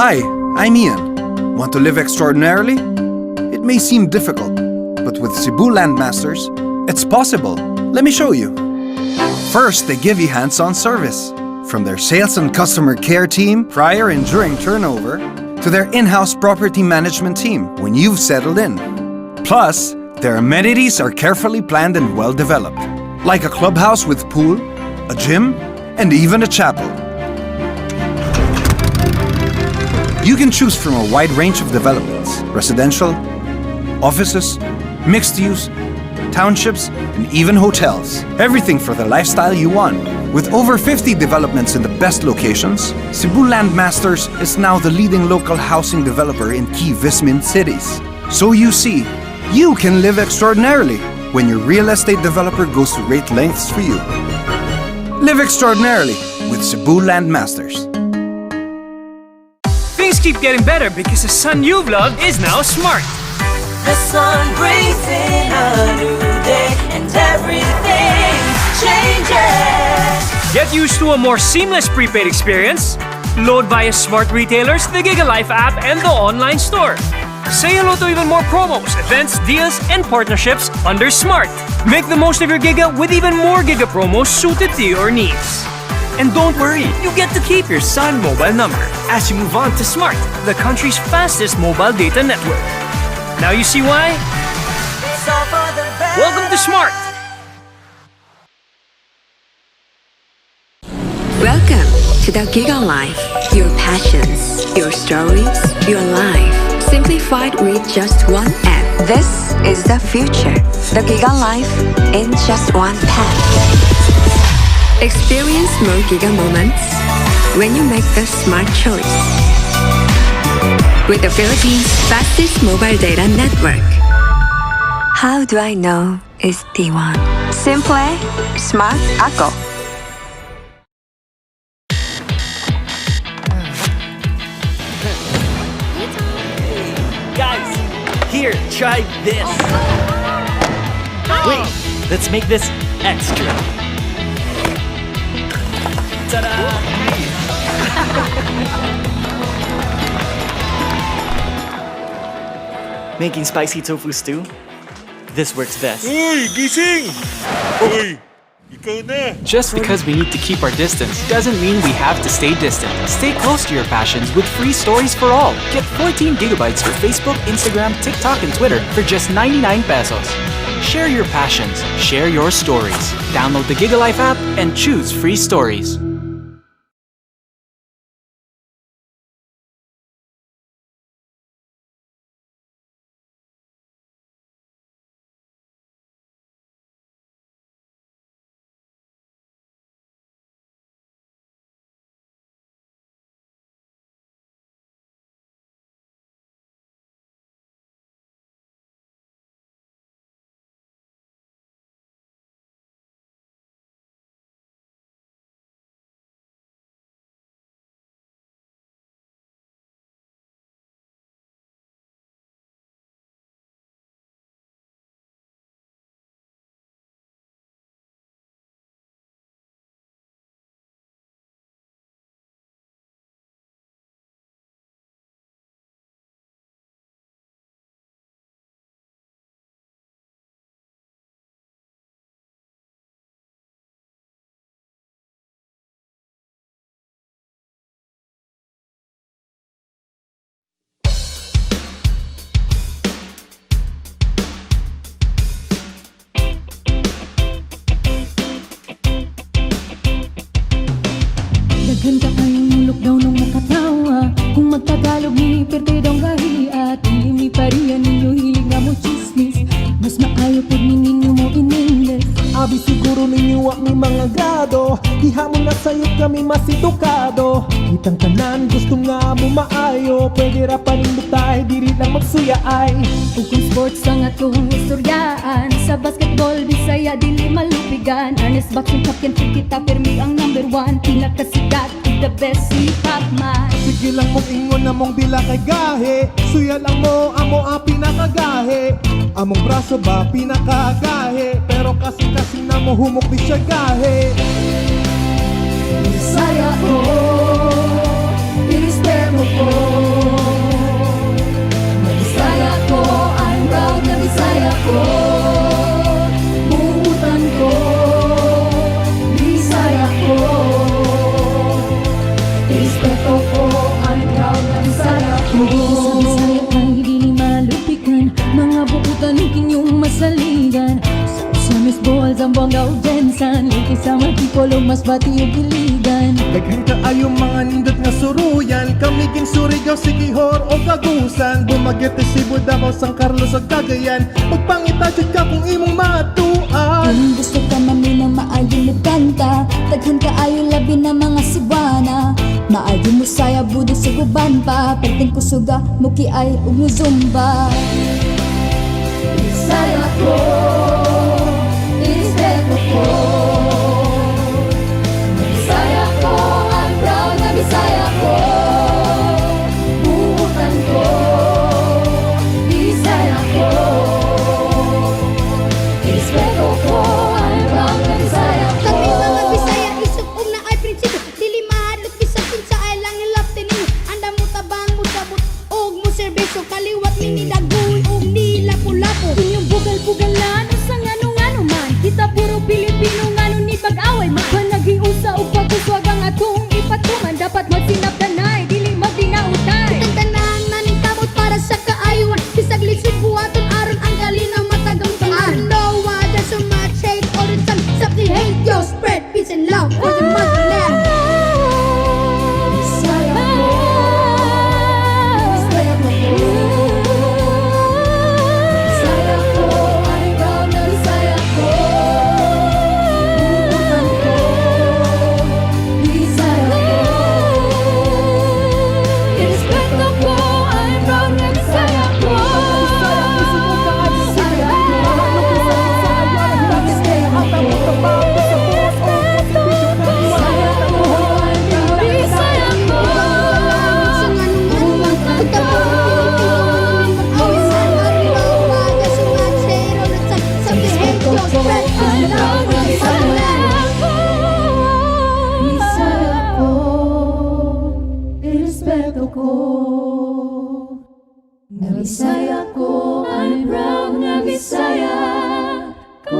Hi, I'm Ian. Want to live extraordinarily? It may seem difficult, but with Cebu Landmasters, it's possible. Let me show you. First, they give you hands-on service. From their sales and customer care team prior and during turnover, to their in-house property management team when you've settled in. Plus, their amenities are carefully planned and well-developed, like a clubhouse with pool, a gym, and even a chapel. You can choose from a wide range of developments: residential, offices, mixed use, townships, and even hotels. Everything for the lifestyle you want. With over 50 developments in the best locations, Cebu Landmasters is now the leading local housing developer in key Vismin cities. So you see, you can live extraordinarily when your real estate developer goes to great lengths for you. Live extraordinarily with Cebu Landmasters. Things keep getting better because the sun you've loved is now smart. The sun brings in a new day and everything changes. Get used to a more seamless prepaid experience. Load via smart retailers, the GigaLife app, and the online store. Say hello to even more promos, events, deals, and partnerships under Smart. Make the most of your Giga with even more Giga promos suited to your needs. And don't worry, you get to keep your Sun mobile number as you move on to Smart, the country's fastest mobile data network. Now you see why? Welcome to Smart! Welcome to the GigaLife. Your passions, your stories, your life. Simplified with just one app. This is the future. The GigaLife in just one tap. Experience more Giga moments when you make the smart choice. With the Philippines' fastest mobile data network. How do I know it's T1? Simple, smart ako. Guys, here, try this. Wait, let's make this extra. Ta-da! Making spicy tofu stew? This works best. Uy, gising! Uy, ikaw na! Just because we need to keep our distance doesn't mean we have to stay distant. Stay close to your passions with free stories for all. Get 14 gigabytes for Facebook, Instagram, TikTok, and Twitter for just 99 pesos. Share your passions, share your stories. Download the GigaLife app and choose free stories. Ganda kayong mulok daw nung nakatawa. Kung magtagalog ni perte daw gahi at hindi pa riyan ninyo hilig nga mo chismis. Mas maayo pag ninyo mo in English. Abi siguro ninyo wak may mga grado. Diha mo na sayot kami mas edukado. Kitang tanan gusto nga mo maayo. Pwede ra panindot tayo diri lang magsuya ay. Kung sports ang atong istoryaan. Sa basketball Bisaya dili malupigan. Ernest Batson captain for kita permi ang number 1. Pinakasigat the best si Pacman. Sige lang mong ingon na mong dila kay gahe. Suya lang mo amo ang pinakagahe. Among braso ba pinakagahe. Pero kasi na mo humok di siya gahe. Bisaya ko, Kristemo ko. Sama tipolong mas bati yung iligan. Daghan ka ayong mga nindot nga suruyan. Kami king Surigao, Siquijor o Kagusan. Bumagyete, Cebu, Davao, San Carlos o Cagayan. Magpangitadyo ka kung imong matuan. Kung gusto ka mami ng maayong nagkanta, daghan ka ayo labi na mga Cebuana. Maayong musaya budo sa guban pa, perting kusuga muki ay umuzumba. Bisaya ko, inispeto ko. Bisaya ko, I'm proud na Bisaya ko. Buutan ko, Bisaya ko. Inispeto ko, I'm proud na Bisaya ko. Kami mga Bisaya, isip na ay prinsipyo. Dili mahadlok bisag kung sa ay lang ilapte ninyo. Anda mo tabang mo sabot, og mo serbisyo. Kaliwat mini dagoy, og ni lapu-lapu. Inyong bugal-bugalan o sa ngano-ngano man, kita puro Pilipino ngano ni pag-away man. Nagiusa o pagkuswag ang atong ipatungan, dapat magsinapdanay, dili magdinautay. Ang tanan naning kamot para sa kaayuan. Bisag lisod buhaton aron ang kalinaw matagang paan. No one, there's so much hate all the time. Stop the hate, yo, spread peace and love for the motherland. Bisaya ko, respeto ko. Bisaya ko, I'm proud na Bisaya ko. Buutan ko, Bisaya ko. Irespeto ko, I'm proud na Bisaya ko. Bisaya Sa ngano-ngano man, kita puro Pilipino ngayon mag-away sa aron daw. There's so much hate all the time. Stop the hate, yo, spread peace and love for the motherland. Bisaya ko, irespeto ko. Na Bisaya ko, I'm proud na Bisaya ko.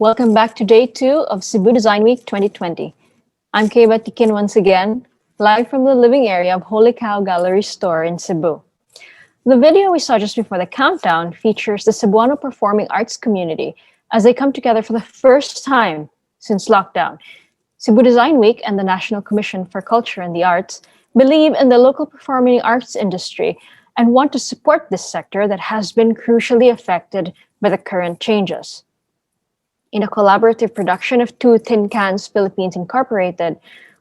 Welcome back to day 2 of Cebu Design Week 2020. I'm Kae Batiquin once again, live from the living area of Holy Cow Gallery store in Cebu. The video we saw just before the countdown features the Cebuano performing arts community as they come together for the first time since lockdown. Cebu Design Week and the National Commission for Culture and the Arts believe in the local performing arts industry and want to support this sector that has been crucially affected by the current changes. In a collaborative production of Two Tin Cans Philippines Incorporated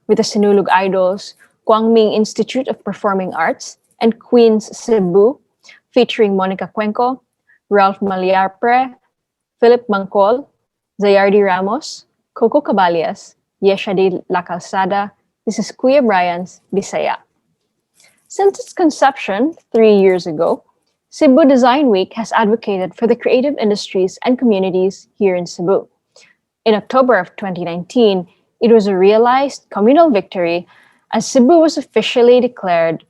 with the Sinulog Idols, Kwangming Institute of Performing Arts, and Queens Cebu, featuring Monica Cuenco, Ralph Maliarpre, Philip Mangcol, Zayardi Ramos, Coco Caballas, Yesha de la Calzada. This is Kuya Brian's Bisaya. Since its conception 3 years ago, Cebu Design Week has advocated for the creative industries and communities here in Cebu. In October of 2019, it was a realized communal victory as Cebu was officially declared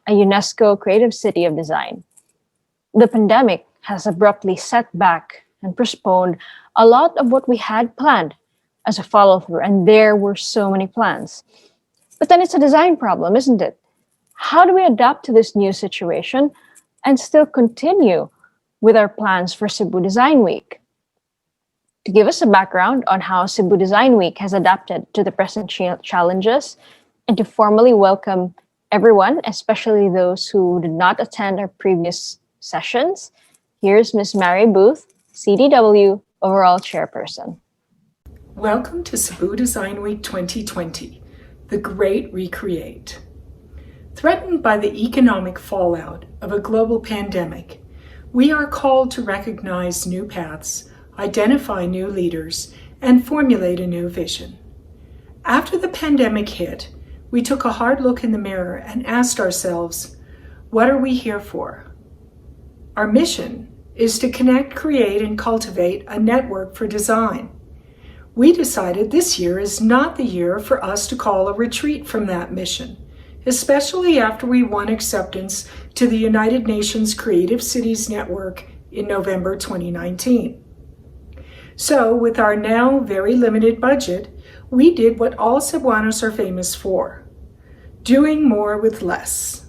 a UNESCO Creative City of Design. The pandemic has abruptly set back and postponed a lot of what we had planned as a follow-through, and there were so many plans. But then it's a design problem, isn't it? How do we adapt to this new situation and still continue with our plans for Cebu Design Week? To give us a background on how Cebu Design Week has adapted to the present challenges and to formally welcome everyone, especially those who did not attend our previous sessions, here's Ms. Mary Booth, CDW Overall Chairperson. Welcome to Cebu Design Week 2020, the Great ReCREATE. Threatened by the economic fallout of a global pandemic, we are called to recognize new paths, identify new leaders, and formulate a new vision. After the pandemic hit, we took a hard look in the mirror and asked ourselves, what are we here for? Our mission is to connect, create, and cultivate a network for design. We decided this year is not the year for us to call a retreat from that mission, especially after we won acceptance to the United Nations Creative Cities Network in November 2019. So, with our now very limited budget, we did what all Cebuanos are famous for, doing more with less.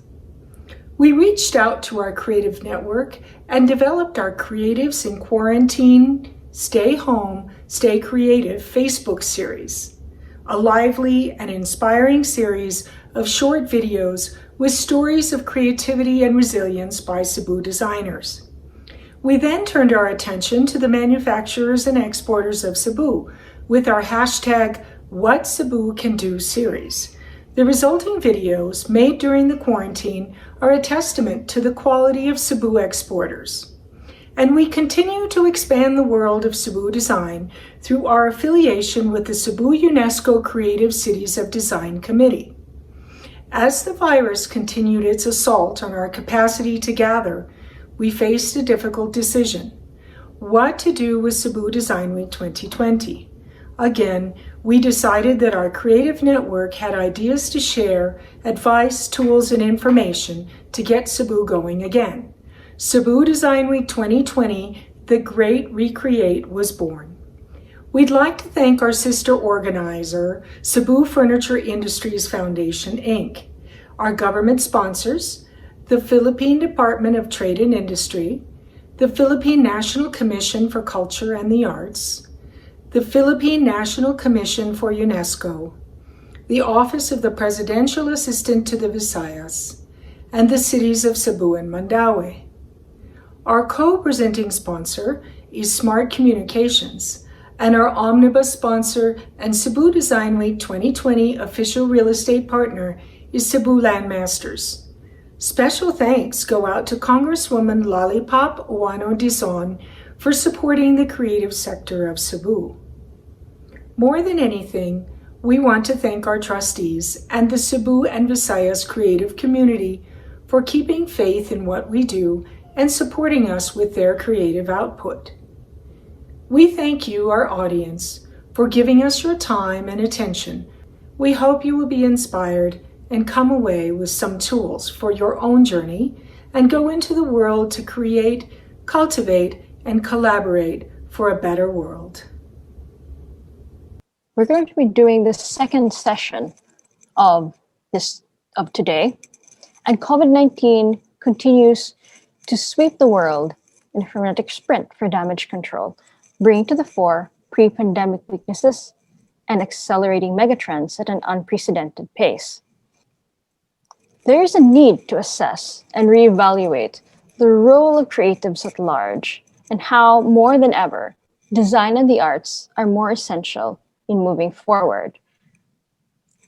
We reached out to our creative network and developed our Creatives in Quarantine, Stay Home, Stay Creative Facebook series, a lively and inspiring series of short videos with stories of creativity and resilience by Cebu designers. We then turned our attention to the manufacturers and exporters of Cebu with our hashtag What Cebu Can Do series. The resulting videos made during the quarantine are a testament to the quality of Cebu exporters. And we continue to expand the world of Cebu design through our affiliation with the Cebu UNESCO Creative Cities of Design Committee. As the virus continued its assault on our capacity to gather, we faced a difficult decision: what to do with Cebu Design Week 2020. Again, we decided that our creative network had ideas to share, advice, tools, and information to get Cebu going again. Cebu Design Week 2020, the Great ReCREATE, was born. We'd like to thank our sister organizer, Cebu Furniture Industries Foundation, Inc., our government sponsors, the Philippine Department of Trade and Industry, the Philippine National Commission for Culture and the Arts, the Philippine National Commission for UNESCO, the Office of the Presidential Assistant to the Visayas, and the cities of Cebu and Mandaue. Our co-presenting sponsor is Smart Communications, and our omnibus sponsor and Cebu Design Week 2020 official real estate partner is Cebu Landmasters. Special thanks go out to Congresswoman Lollipop Uwano Dizon for supporting the creative sector of Cebu. More than anything, we want to thank our trustees and the Cebu and Visayas creative community for keeping faith in what we do and supporting us with their creative output. We thank you, our audience, for giving us your time and attention. We hope you will be inspired and come away with some tools for your own journey and go into the world to create, cultivate, and collaborate for a better world. We're going to be doing the second session of today, and COVID-19 continues to sweep the world in a frenetic sprint for damage control, bringing to the fore pre-pandemic weaknesses and accelerating megatrends at an unprecedented pace. There is a need to assess and reevaluate the role of creatives at large and how, more than ever, design and the arts are more essential in moving forward.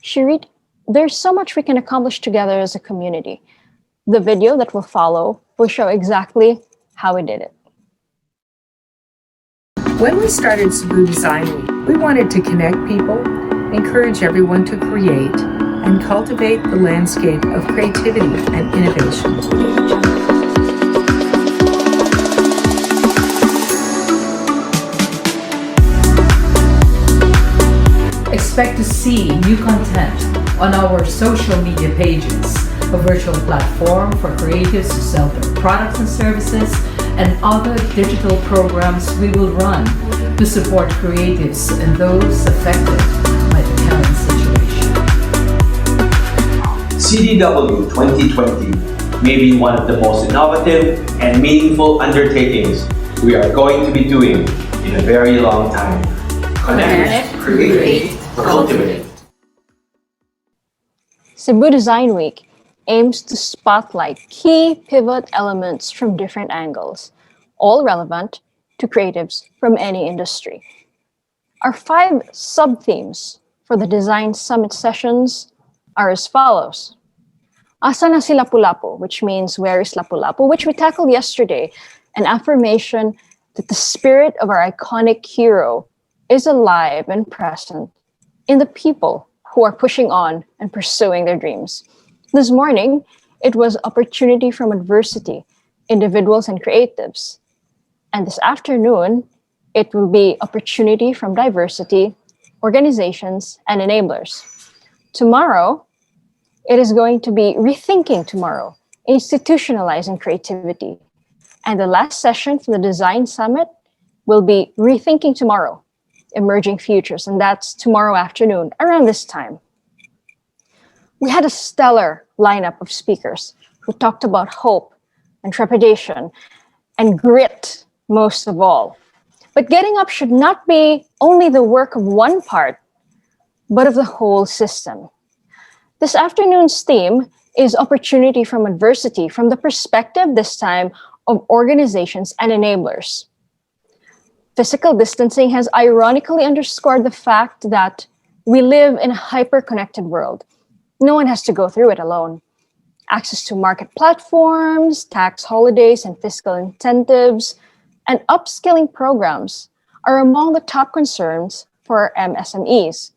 Shirit, there's so much we can accomplish together as a community. The video that will follow will show exactly how we did it. When we started Cebu Design Week, we wanted to connect people, encourage everyone to create, and cultivate the landscape of creativity and innovation. Expect to see new content on our social media pages, a virtual platform for creatives to sell their products and services, and other digital programs we will run to support creatives and those affected by the current situation. CDW 2020 may be one of the most innovative and meaningful undertakings we are going to be doing in a very long time. Connect, create, cultivate. Cebu Design Week aims to spotlight key pivot elements from different angles, all relevant to creatives from any industry. Our 5 sub-themes for the Design Summit sessions are as follows. Asa na si Lapu-Lapu, which means where is Lapu-Lapu, which we tackled yesterday, an affirmation that the spirit of our iconic hero is alive and present in the people who are pushing on and pursuing their dreams. This morning, it was opportunity from adversity, individuals and creatives. And this afternoon, it will be opportunity from diversity, organizations, and enablers. Tomorrow, it is going to be rethinking tomorrow, institutionalizing creativity. And the last session for the Design Summit will be rethinking tomorrow, emerging futures, and that's tomorrow afternoon around this time. We had a stellar lineup of speakers who talked about hope and trepidation and grit most of all. But getting up should not be only the work of one part, but of the whole system. This afternoon's theme is opportunity from adversity from the perspective this time of organizations and enablers. Physical distancing has ironically underscored the fact that we live in a hyper-connected world. No one has to go through it alone. Access to market platforms, tax holidays and fiscal incentives, and upskilling programs are among the top concerns for MSMEs.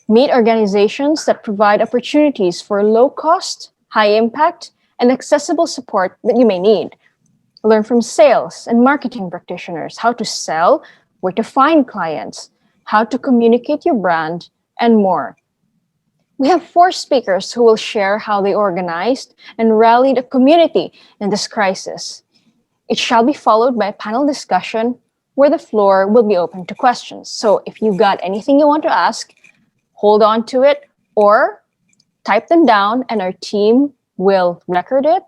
Meet organizations that provide opportunities for low-cost, high-impact, and accessible support that you may need. Learn from sales and marketing practitioners how to sell, where to find clients, how to communicate your brand, and more. We have 4 speakers who will share how they organized and rallied a community in this crisis. It shall be followed by a panel discussion where the floor will be open to questions. So if you've got anything you want to ask, hold on to it or type them down and our team will record it.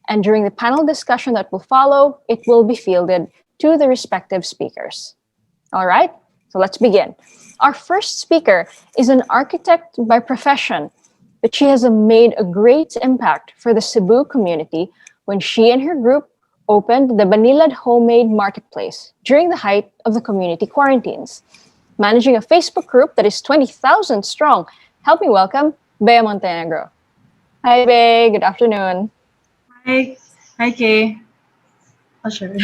And during the panel discussion that will follow, it will be fielded to the respective speakers. All right, so let's begin. Our first speaker is an architect by profession, but she has made a great impact for the Cebu community when she and her group opened the Banilad Homemade Marketplace during the height of the community quarantines. Managing a Facebook group that is 20,000 strong, help me welcome Bea Montenegro. Hi, Bea. Good afternoon. Hi. Hi, Kae. I'll share it.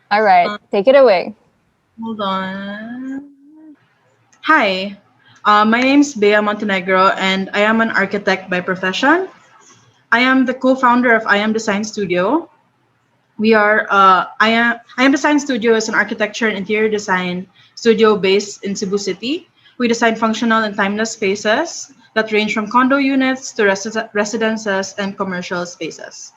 All right, take it away. Hold on. Hi, my name is Bea Montenegro, and I am an architect by profession. I am the co-founder of I Am Design Studio. I Am Design Studio is an architecture and interior design studio based in Cebu City. We design functional and timeless spaces that range from condo units to residences and commercial spaces.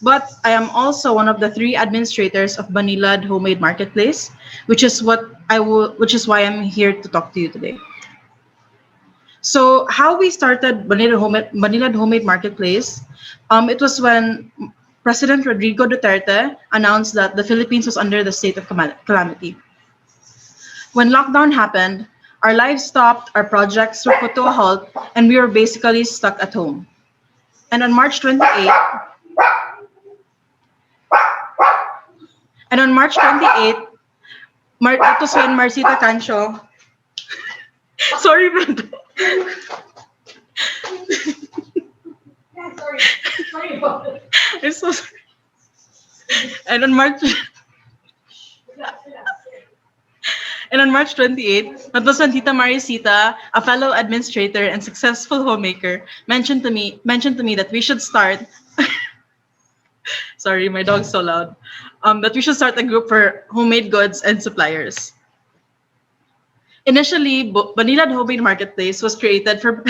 But I am also one of the 3 administrators of Banilad Homemade Marketplace, which is why I'm here to talk to you today. So how we started Banilad Homemade Marketplace, it was when President Rodrigo Duterte announced that the Philippines was under the state of calamity. When lockdown happened, our lives stopped, our projects were put to a halt, and we were basically stuck at home. And on March 28th, that was when Marcita Cancho, sorry, but Sorry about it. I'm so sorry. And on March 28th, that was when Tita Maricita, a fellow administrator and successful homemaker, mentioned to me that we should start. Sorry, my dog's so loud. That we should start a group for homemade goods and suppliers. Initially, Banilad Homemade Marketplace was created for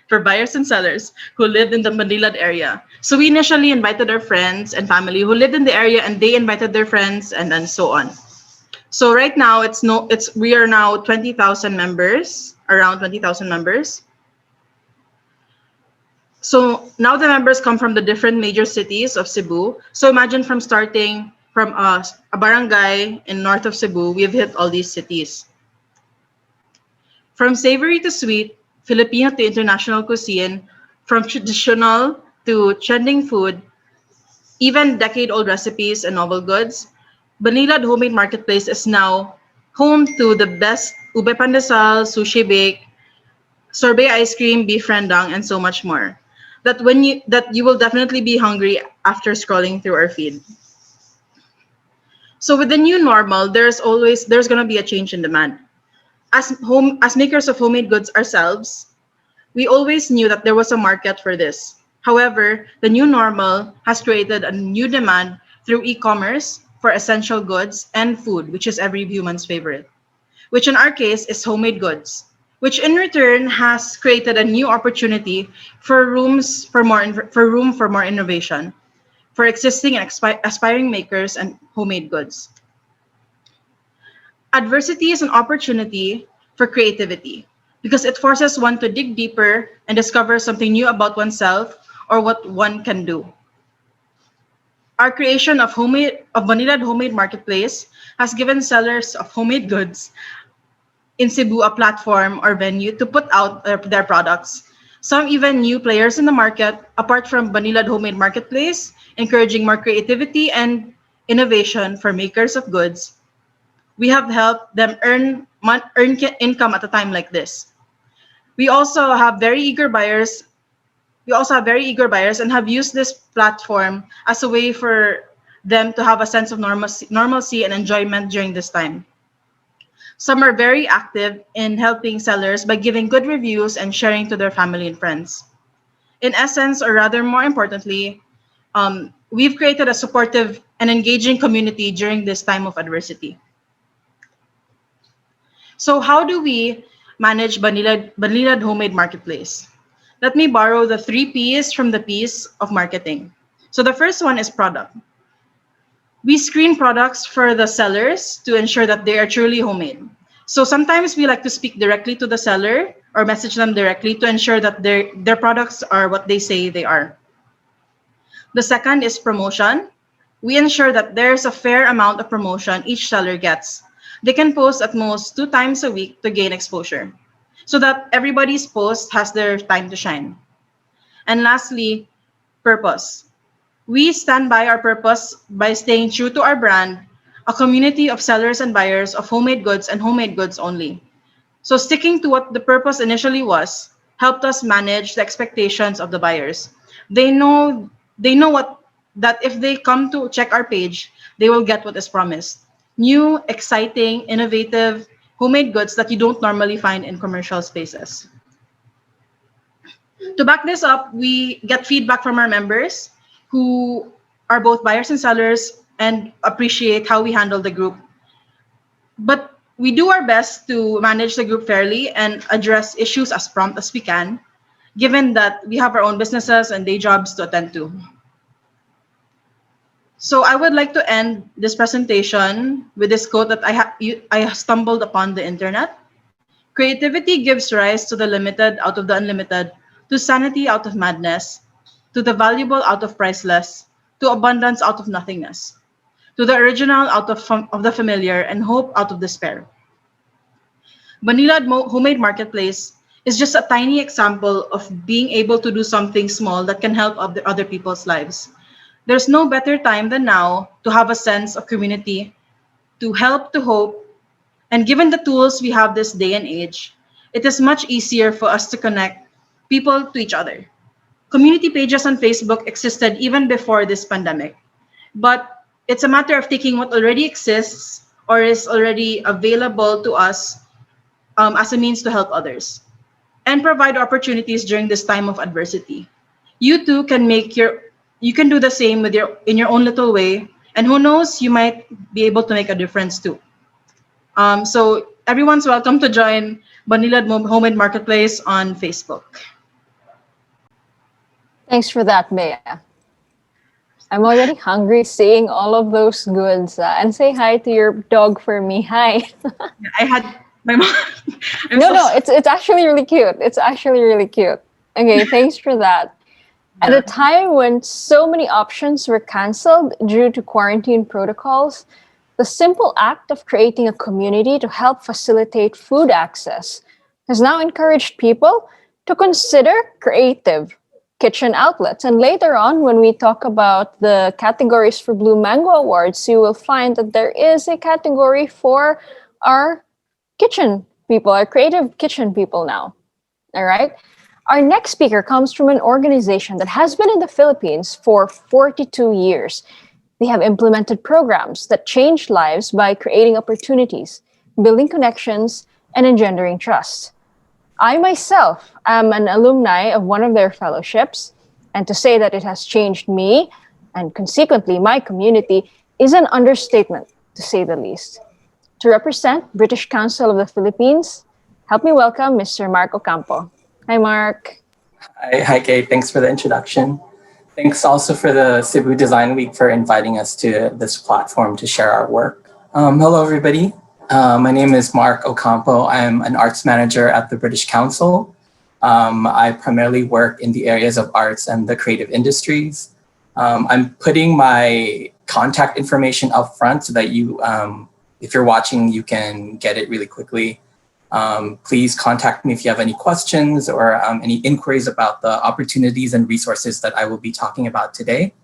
for buyers and sellers who lived in the Manilad area. So we initially invited our friends and family who lived in the area, and they invited their friends, and then so on. So right now we are now 20,000 members, around 20,000 members. So now the members come from the different major cities of Cebu. So imagine from starting from a barangay in north of Cebu, we've hit all these cities. From savory to sweet, Filipino to international cuisine, from traditional to trending food, even decade-old recipes and novel goods, Banilad Homemade Marketplace is now home to the best ube pandesal, sushi bake, sorbet ice cream, beef rendang, and so much more. That you will definitely be hungry after scrolling through our feed. So with the new normal, there's gonna be a change in demand. As makers of homemade goods ourselves, we always knew that there was a market for this. However, the new normal has created a new demand through e-commerce for essential goods and food, which is every human's favorite, which in our case is homemade goods, which in return has created a new opportunity for room for more innovation for existing and aspiring makers and homemade goods. Adversity is an opportunity for creativity because it forces one to dig deeper and discover something new about oneself or what one can do. Our creation of Banilad Homemade Marketplace has given sellers of homemade goods in Cebu a platform or venue to put out their products. Some even new players in the market, apart from Banilad Homemade Marketplace, encouraging more creativity and innovation for makers of goods. We have helped them earn income at a time like this. We also have very eager buyers. And have used this platform as a way for them to have a sense of normalcy and enjoyment during this time. Some are very active in helping sellers by giving good reviews and sharing to their family and friends. In essence, or rather more importantly, we've created a supportive and engaging community during this time of adversity. So how do we manage Banilad Homemade Marketplace? Let me borrow the 3 P's from the P's of marketing. So the first one is product. We screen products for the sellers to ensure that they are truly homemade. So sometimes we like to speak directly to the seller or message them directly to ensure that their products are what they say they are. The second is promotion. We ensure that there's a fair amount of promotion each seller gets. They can post at most 2 times a week to gain exposure, so that everybody's post has their time to shine. And lastly, purpose. We stand by our purpose by staying true to our brand, a community of sellers and buyers of homemade goods and homemade goods only. So sticking to what the purpose initially was helped us manage the expectations of the buyers. They know that if they come to check our page, they will get what is promised. New, exciting, innovative, homemade goods that you don't normally find in commercial spaces. To back this up, we get feedback from our members who are both buyers and sellers and appreciate how we handle the group. But we do our best to manage the group fairly and address issues as prompt as we can, given that we have our own businesses and day jobs to attend to. So I would like to end this presentation with this quote that I stumbled upon the internet. Creativity gives rise to the limited out of the unlimited, to sanity out of madness, to the valuable out of priceless, to abundance out of nothingness, to the original out of the familiar, and hope out of despair. Manila Homemade Marketplace is just a tiny example of being able to do something small that can help other people's lives. There's no better time than now to have a sense of community, to help, to hope, and given the tools we have this day and age, it is much easier for us to connect people to each other. Community pages on Facebook existed even before this pandemic, but it's a matter of taking what already exists or is already available to us as a means to help others and provide opportunities during this time of adversity. You too can you can do the same in your own little way, and who knows, you might be able to make a difference too. So everyone's welcome to join Manila Homemade Marketplace on Facebook. Thanks for that, Bea. I'm already hungry seeing all of those goods. And say hi to your dog for me. Hi. I had my mom. It's actually really cute. It's actually really cute. Okay, thanks for that. At a time when so many options were canceled due to quarantine protocols, the simple act of creating a community to help facilitate food access has now encouraged people to consider creative kitchen outlets. And later on, when we talk about the categories for Blue Mango Awards, you will find that there is a category for our kitchen people, our creative kitchen people now. All right? Our next speaker comes from an organization that has been in the Philippines for 42 years. They have implemented programs that change lives by creating opportunities, building connections, and engendering trust. I myself am an alumni of one of their fellowships, and to say that it has changed me, and consequently my community, is an understatement, to say the least. To represent British Council of the Philippines, help me welcome Mr. Marc Ocampo. Hi, Marc. Hi, Kae. Thanks for the introduction. Thanks also for the Cebu Design Week for inviting us to this platform to share our work. Hello, everybody. My name is Marc Ocampo. I'm an arts manager at the British Council. I primarily work in the areas of arts and the creative industries. I'm putting my contact information up front so that you, if you're watching, you can get it really quickly. Please contact me if you have any questions or any inquiries about the opportunities and resources that I will be talking about today.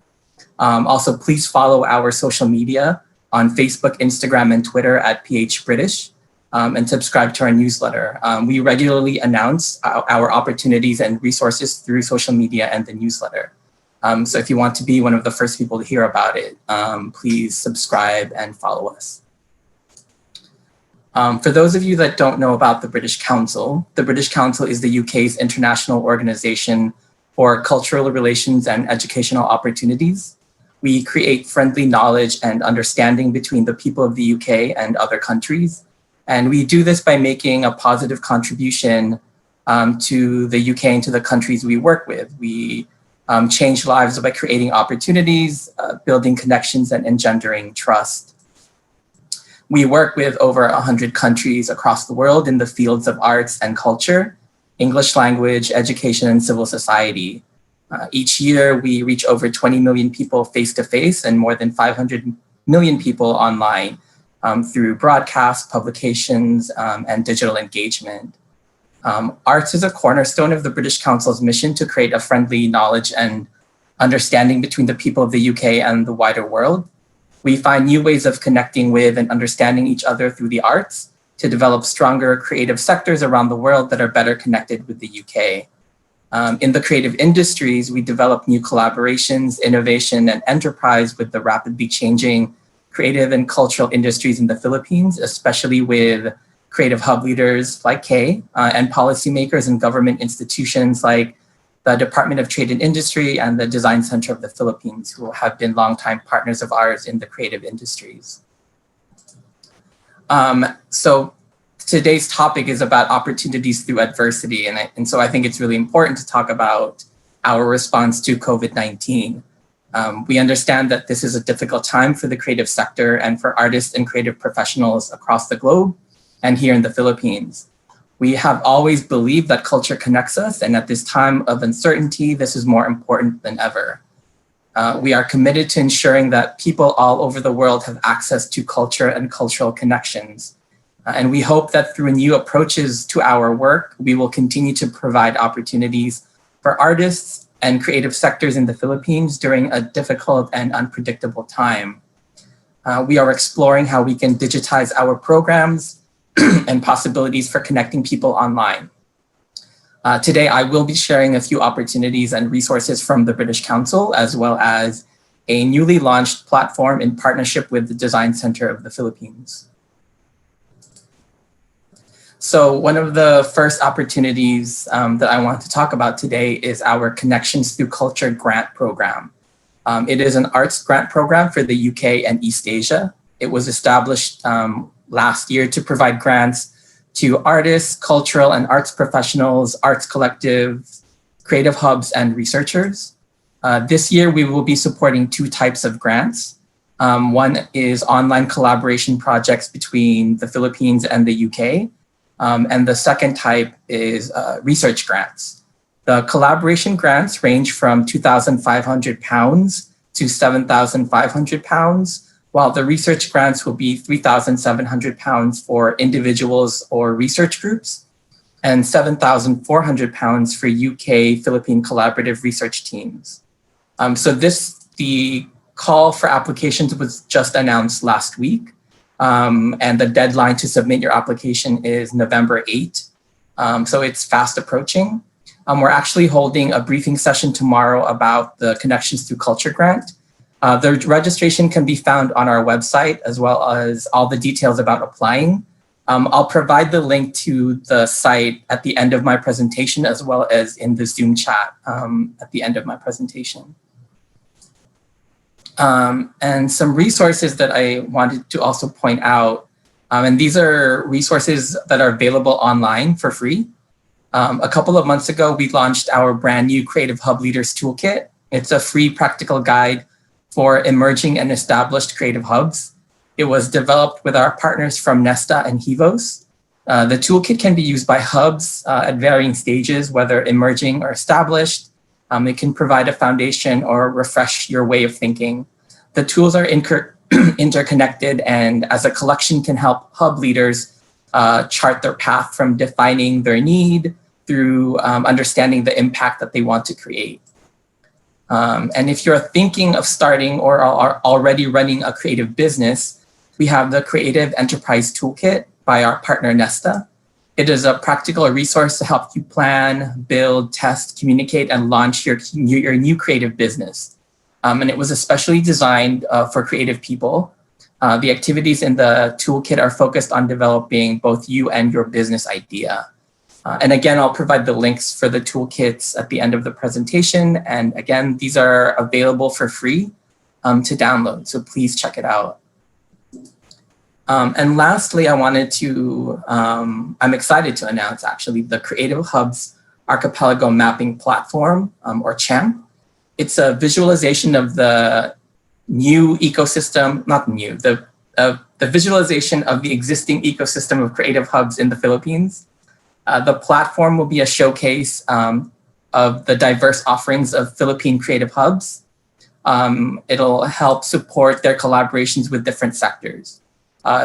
Also, please follow our social media on Facebook, Instagram, and Twitter at PH British, and subscribe to our newsletter. We regularly announce our opportunities and resources through social media and the newsletter. So if you want to be one of the first people to hear about it, please subscribe and follow us. For those of you that don't know about the British Council is the UK's international organization for cultural relations and educational opportunities. We create friendly knowledge and understanding between the people of the UK and other countries. And we do this by making a positive contribution to the UK and to the countries we work with. We change lives by creating opportunities, building connections, and engendering trust. We work with over 100 countries across the world in the fields of arts and culture, English language, education, and civil society. Each year, we reach over 20 million people face-to-face and more than 500 million people online through broadcasts, publications, and digital engagement. Arts is a cornerstone of the British Council's mission to create a friendly knowledge and understanding between the people of the UK and the wider world. We find new ways of connecting with and understanding each other through the arts to develop stronger creative sectors around the world that are better connected with the UK. In the creative industries, we develop new collaborations, innovation, and enterprise with the rapidly changing creative and cultural industries in the Philippines, especially with creative hub leaders like Kae and policymakers and government institutions like the Department of Trade and Industry and the Design Center of the Philippines, who have been longtime partners of ours in the creative industries. So today's topic is about opportunities through adversity. And so I think it's really important to talk about our response to COVID-19. We understand that this is a difficult time for the creative sector and for artists and creative professionals across the globe and here in the Philippines. We have always believed that culture connects us, and at this time of uncertainty, this is more important than ever. We are committed to ensuring that people all over the world have access to culture and cultural connections. And we hope that through new approaches to our work, we will continue to provide opportunities for artists and creative sectors in the Philippines during a difficult and unpredictable time. We are exploring how we can digitize our programs and possibilities for connecting people online. Today, I will be sharing a few opportunities and resources from the British Council, as well as a newly launched platform in partnership with the Design Center of the Philippines. So one of the first opportunities that I want to talk about today is our Connections Through Culture grant program. It is an arts grant program for the UK and East Asia. It was established last year to provide grants to artists, cultural and arts professionals, arts collectives, creative hubs, and researchers. This year, we will be supporting two types of grants. One is online collaboration projects between the Philippines and the UK. And the second type is research grants. The collaboration grants range from £2,500 to £7,500, while the research grants will be £3,700 for individuals or research groups and £7,400 for UK-Philippine collaborative research teams. The call for applications was just announced last week, and the deadline to submit your application is November 8. So it's fast approaching. We're actually holding a briefing session tomorrow about the Connections Through Culture grant. The registration can be found on our website, as well as all the details about applying. I'll provide the link to the site at the end of my presentation, as well as in the Zoom chat at the end of my presentation. And some resources that I wanted to also point out, and these are resources that are available online for free. A couple of months ago, we launched our brand new Creative Hub Leaders Toolkit. It's a free practical guide for emerging and established creative hubs. It was developed with our partners from Nesta and Hivos. The toolkit can be used by hubs at varying stages, whether emerging or established. It can provide a foundation or refresh your way of thinking. The tools are interconnected, and as a collection can help hub leaders chart their path from defining their need through understanding the impact that they want to create. And if you're thinking of starting or are already running a creative business, we have the Creative Enterprise Toolkit by our partner Nesta. It is a practical resource to help you plan, build, test, communicate, and launch your new creative business. And it was especially designed for creative people. The activities in the toolkit are focused on developing both you and your business idea. And again, I'll provide the links for the toolkits at the end of the presentation. And again, these are available for free to download, so please check it out. And lastly, I'm excited to announce actually the Creative Hubs Archipelago Mapping Platform, or CHAMP. It's a visualization of the new ecosystem, not new, the visualization of the existing ecosystem of creative hubs in the Philippines. The platform will be a showcase of the diverse offerings of Philippine creative hubs. It'll help support their collaborations with different sectors.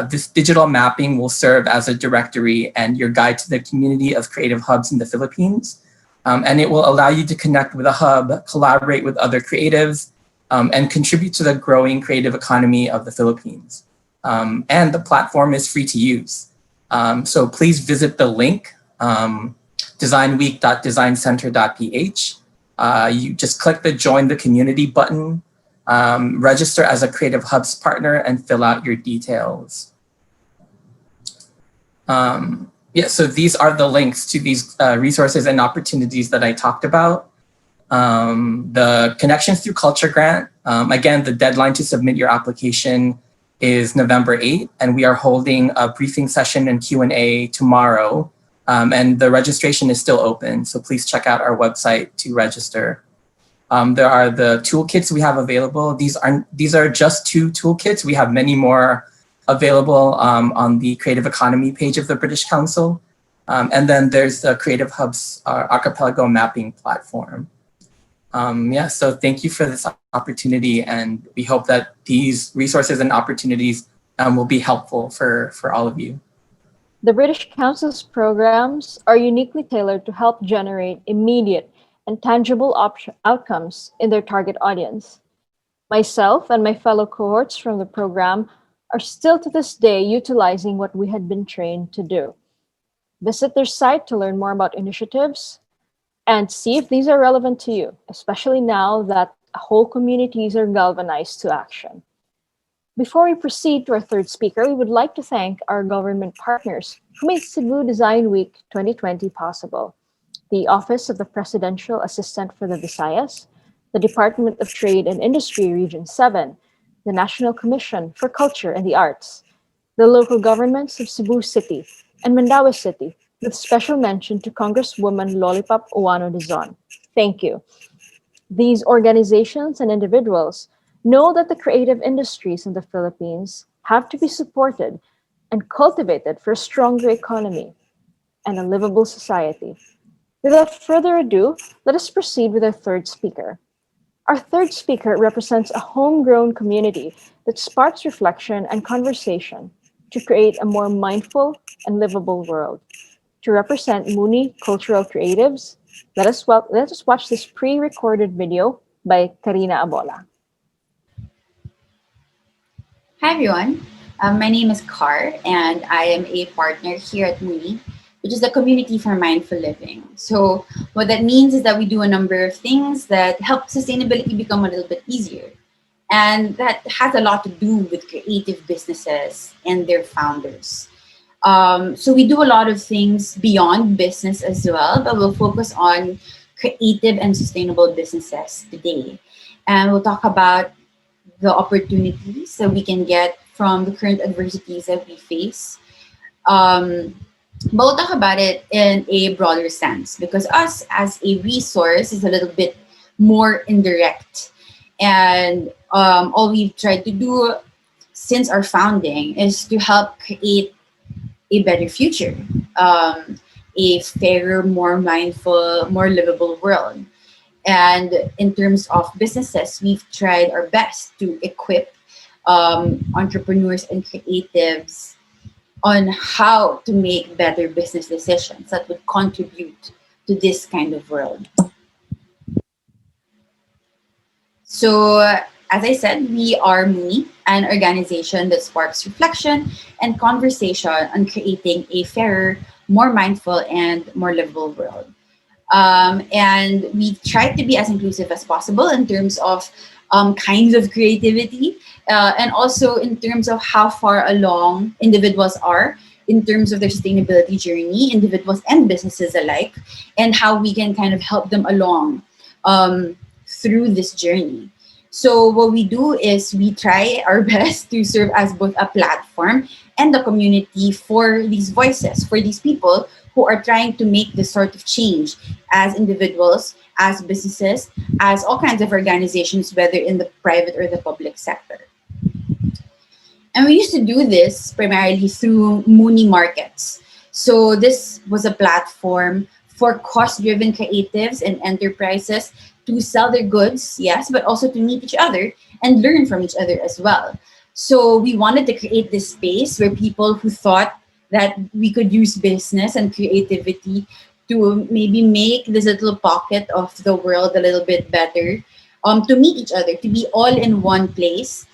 This digital mapping will serve as a directory and your guide to the community of creative hubs in the Philippines. And it will allow you to connect with a hub, collaborate with other creatives, and contribute to the growing creative economy of the Philippines. And the platform is free to use. So please visit the link, designweek.designcenter.ph. You just click the Join the Community button, register as a Creative Hubs partner, and fill out your details. So these are the links to these resources and opportunities that I talked about. The Connections Through Culture grant, again, the deadline to submit your application is November 8th, and we are holding a briefing session and Q&A tomorrow, and the registration is still open, so please check out our website to register. There are the toolkits we have available. These are just 2 toolkits. We have many more available on the Creative Economy page of the British Council. And then there's the Creative Hub's archipelago mapping platform. So thank you for this opportunity, and we hope that these resources and opportunities will be helpful for all of you. The British Council's programs are uniquely tailored to help generate immediate and tangible outcomes in their target audience. Myself and my fellow cohorts from the program are still to this day utilizing what we had been trained to do. Visit their site to learn more about initiatives and see if these are relevant to you, especially now that whole communities are galvanized to action. Before we proceed to our third speaker, we would like to thank our government partners who made Cebu Design Week 2020 possible. The Office of the Presidential Assistant for the Visayas, the Department of Trade and Industry Region 7, the National Commission for Culture and the Arts, the local governments of Cebu City and Mandaue City, with special mention to Congresswoman Lollipop Uwano Dizon. Thank you. These organizations and individuals know that the creative industries in the Philippines have to be supported and cultivated for a stronger economy and a livable society. Without further ado, let us proceed with our third speaker. Our third speaker represents a homegrown community that sparks reflection and conversation to create a more mindful and livable world. To represent Muni Cultural Creatives, let us watch this pre-recorded video by Karina Abola. Hi everyone, my name is Kar and I am a partner here at Muni, which is the Community for Mindful Living. So what that means is that we do a number of things that help sustainability become a little bit easier. And that has a lot to do with creative businesses and their founders. So we do a lot of things beyond business as well, but we'll focus on creative and sustainable businesses today. And we'll talk about the opportunities that we can get from the current adversities that we face. But we'll talk about it in a broader sense because us as a resource is a little bit more indirect. And all we've tried to do since our founding is to help create a better future, a fairer, more mindful, more livable world. And in terms of businesses, we've tried our best to equip entrepreneurs and creatives on how to make better business decisions that would contribute to this kind of world. So, as I said, we are Muni, an organization that sparks reflection and conversation on creating a fairer, more mindful, and more livable world. And we try to be as inclusive as possible in terms of kinds of creativity and also in terms of how far along individuals are in terms of their sustainability journey, individuals and businesses alike, and how we can kind of help them along through this journey. So what we do is we try our best to serve as both a platform and a community for these voices, for these people who are trying to make this sort of change as individuals, as businesses, as all kinds of organizations, whether in the private or the public sector. And we used to do this primarily through Muni Markets. So this was a platform for cost-driven creatives and enterprises to sell their goods, yes, but also to meet each other and learn from each other as well. So we wanted to create this space where people who thought that we could use business and creativity to maybe make this little pocket of the world a little bit better, to meet each other, to be all in one place.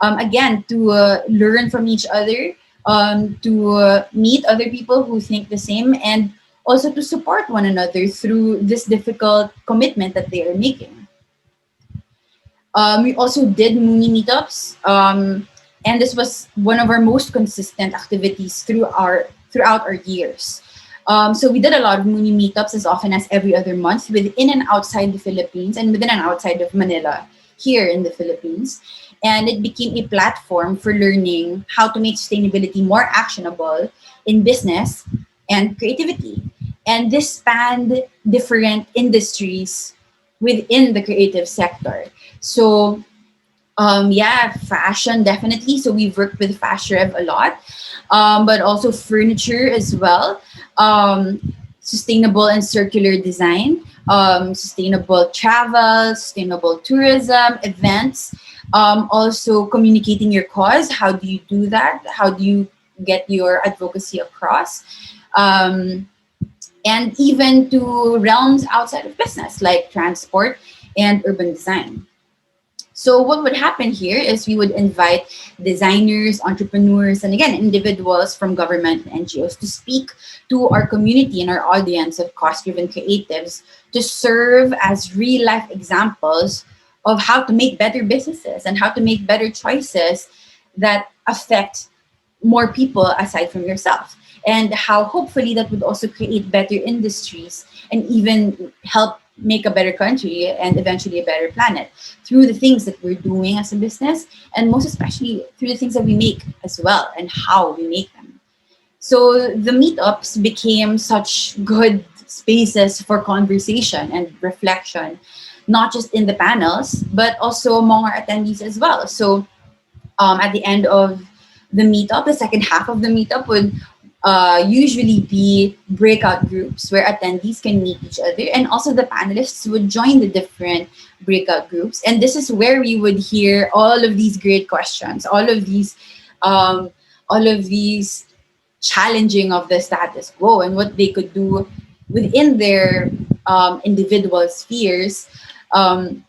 Again, to learn from each other, to meet other people who think the same, and also to support one another through this difficult commitment that they are making. We also did Muni meetups, and this was one of our most consistent activities throughout our years. So we did a lot of Muni meetups as often as every other month within and outside the Philippines and within and outside of Manila, here in the Philippines. And it became a platform for learning how to make sustainability more actionable in business and creativity. And this spanned different industries within the creative sector. So yeah, fashion definitely. So we've worked with Fashion Rev a lot, but also furniture as well. Sustainable and circular design, sustainable travel, sustainable tourism, events. Also communicating your cause. How do you do that? How do you get your advocacy across? And even to realms outside of business like transport and urban design. So what would happen here is we would invite designers, entrepreneurs, and again, individuals from government and NGOs to speak to our community and our audience of cost-driven creatives to serve as real-life examples of how to make better businesses and how to make better choices that affect more people aside from yourself, and how hopefully that would also create better industries and even help make a better country and eventually a better planet through the things that we're doing as a business, and most especially through the things that we make as well and how we make them. So the meetups became such good spaces for conversation and reflection, not just in the panels, but also among our attendees as well. So at the end of the meetup, the second half of the meetup would usually be breakout groups where attendees can meet each other, and also the panelists would join the different breakout groups. And this is where we would hear all of these great questions, all of these challenging of the status quo and what they could do within their individual spheres. And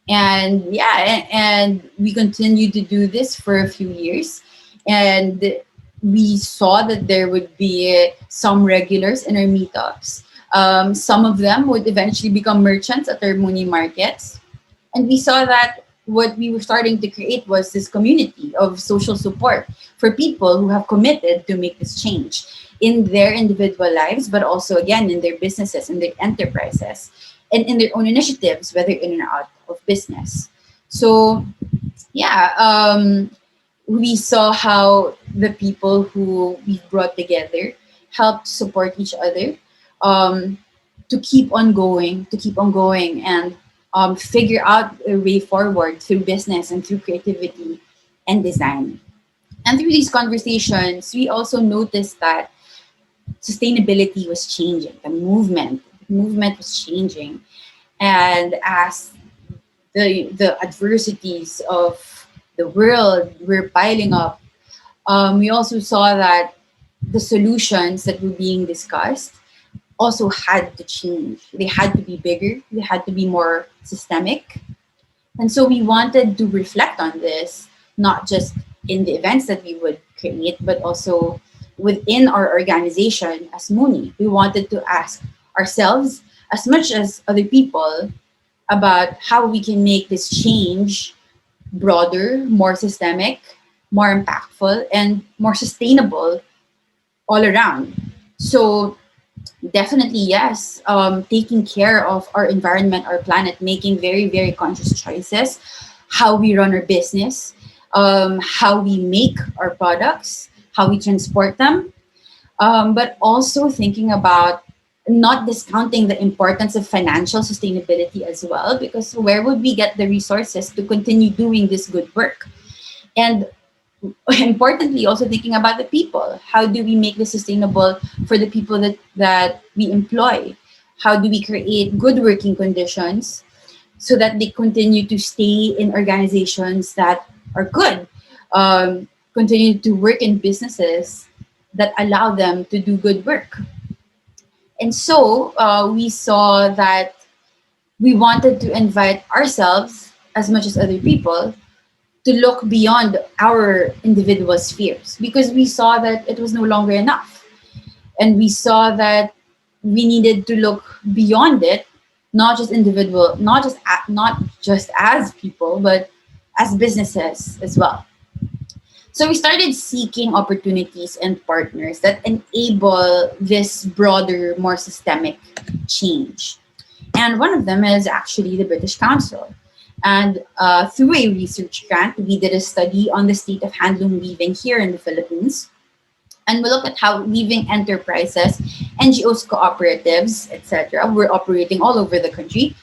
yeah, and we continued to do this for a few years. And we saw that there would be some regulars in our meetups. Some of them would eventually become merchants at our Muni markets. And we saw that what we were starting to create was this community of social support for people who have committed to make this change in their individual lives, but also again in their businesses, in their enterprises, and in their own initiatives, whether in or out of business. So yeah, we saw how the people who we brought together helped support each other, to keep on going, and figure out a way forward through business and through creativity and design. And through these conversations, we also noticed that sustainability was changing. The movement was changing, and as the adversities of the world were piling up, we also saw that the solutions that were being discussed also had to change. They had to be bigger, they had to be more systemic. And so we wanted to reflect on this, not just in the events that we would create, but also within our organization as Muni. We wanted to ask ourselves, as much as other people, about how we can make this change broader, more systemic, more impactful, and more sustainable all around. So definitely, yes, taking care of our environment, our planet, making very, very conscious choices, how we run our business, how we make our products, how we transport them, but also thinking about not discounting the importance of financial sustainability as well, because where would we get the resources to continue doing this good work? And importantly, also thinking about the people. How do we make this sustainable for the people that we employ? How do we create good working conditions so that they continue to stay in organizations that are good, continue to work in businesses that allow them to do good work? And so we saw that we wanted to invite ourselves, as much as other people, to look beyond our individual spheres, because we saw that it was no longer enough. And we saw that we needed to look beyond it, not just individual, not just as people, but as businesses as well. So we started seeking opportunities and partners that enable this broader, more systemic change. And one of them is actually the British Council. And through a research grant, we did a study on the state of handloom weaving here in the Philippines. And we looked at how weaving enterprises, NGOs, cooperatives, etc., were operating all over the country.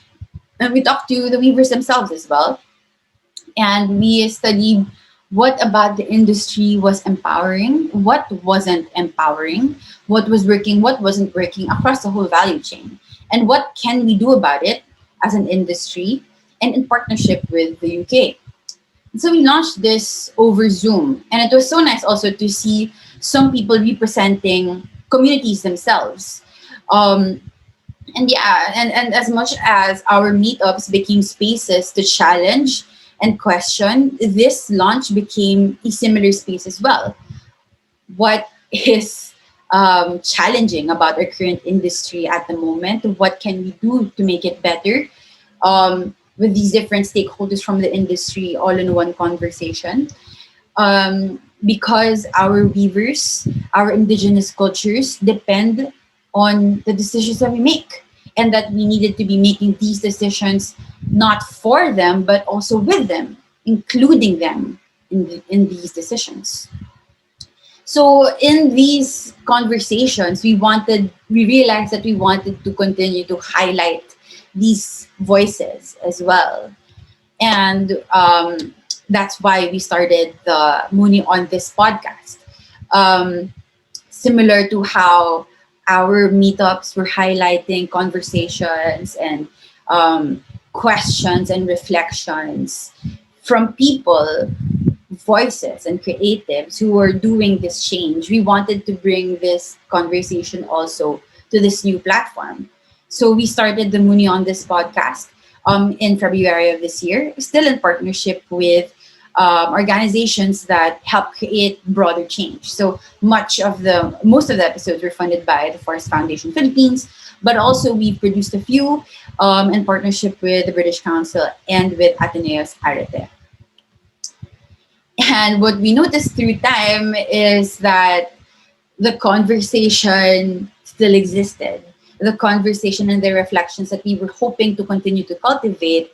And we talked to the weavers themselves as well. And we studied what about the industry was empowering, what wasn't empowering, what was working, what wasn't working across the whole value chain, and what can we do about it as an industry and in partnership with the UK. So we launched this over Zoom, and it was so nice also to see some people representing communities themselves. Um, and yeah, and as much as our meetups became spaces to challenge and question, this launch became a similar space as well. What is challenging about our current industry at the moment? What can we do to make it better? With these different stakeholders from the industry all in one conversation. Because our weavers, our indigenous cultures depend on the decisions that we make, and that we needed to be making these decisions not for them, but also with them, including them in these decisions. So in these conversations, we realized that we wanted to continue to highlight these voices as well. And that's why we started the Mooney on This podcast. Similar to how our meetups were highlighting conversations and questions and reflections from people, voices, and creatives who were doing this change. We wanted to bring this conversation also to this new platform. So we started the Mooney on This podcast in February of this year, still in partnership with organizations that help create broader change. So most of the episodes were funded by the Forest Foundation Philippines, but also we produced a few in partnership with the British Council and with Ateneos Arete. And what we noticed through time is that the conversation still existed. The conversation and the reflections that we were hoping to continue to cultivate,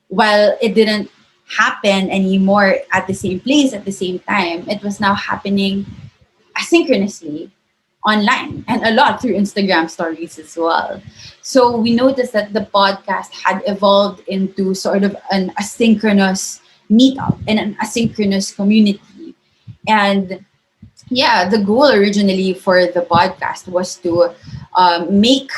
while it didn't happen anymore at the same place at the same time, it was now happening asynchronously online, and a lot through Instagram stories as well. So we noticed that the podcast had evolved into sort of an asynchronous meetup and an asynchronous community. And yeah, the goal originally for the podcast was to make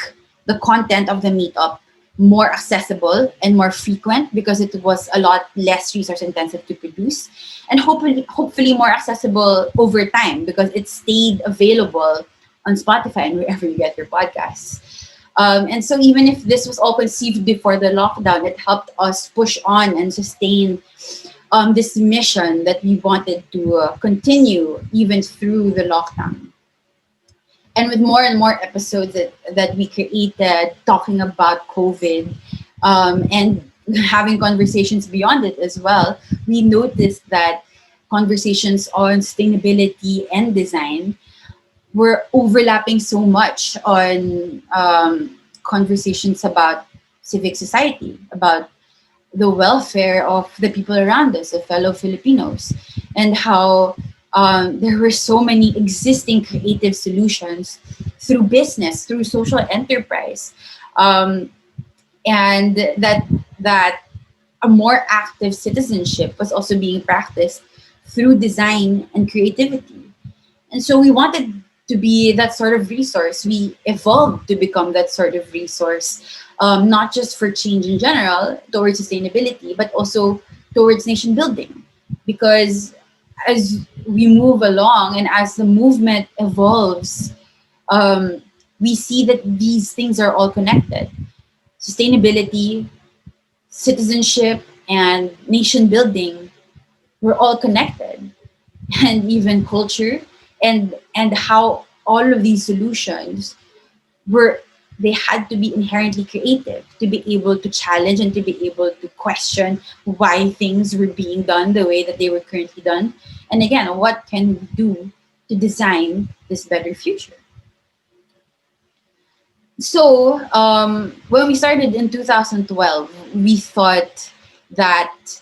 the content of the meetup more accessible and more frequent, because it was a lot less resource intensive to produce, and hopefully more accessible over time, because it stayed available on Spotify and wherever you get your podcasts. And so even if this was all conceived before the lockdown, it helped us push on and sustain this mission that we wanted to continue even through the lockdown. And with more and more episodes that we created talking about COVID and having conversations beyond it as well, we noticed that conversations on sustainability and design were overlapping so much on conversations about civic society, about the welfare of the people around us, of fellow Filipinos, and how there were so many existing creative solutions through business, through social enterprise, and that a more active citizenship was also being practiced through design and creativity. And so we wanted to be that sort of resource. We evolved to become that sort of resource, not just for change in general towards sustainability, but also towards nation building. Because as we move along and as the movement evolves, we see that these things are all connected. Sustainability, citizenship, and nation building were all connected. And even culture, and how all of these solutions they had to be inherently creative to be able to challenge and to be able to question why things were being done the way that they were currently done. And again, what can we do to design this better future? So when we started in 2012, we thought that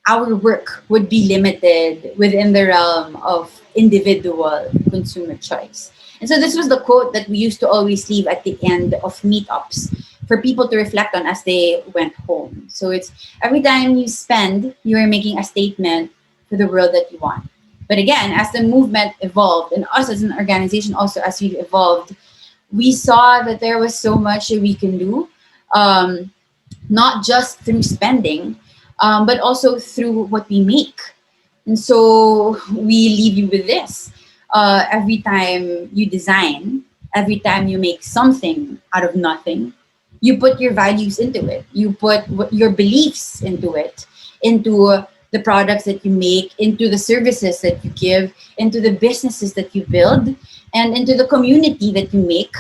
our work would be limited within the realm of individual consumer choice. And so this was the quote that we used to always leave at the end of meetups for people to reflect on as they went home. So it's every time you spend, you are making a statement for the world that you want. But again, as the movement evolved, and us as an organization also as we evolved, we saw that there was so much that we can do, not just through spending, but also through what we make. And so we leave you with this. Every time you design, every time you make something out of nothing, you put your values into it. You put your beliefs into it, into the products that you make, into the services that you give, into the businesses that you build, and into the community that you make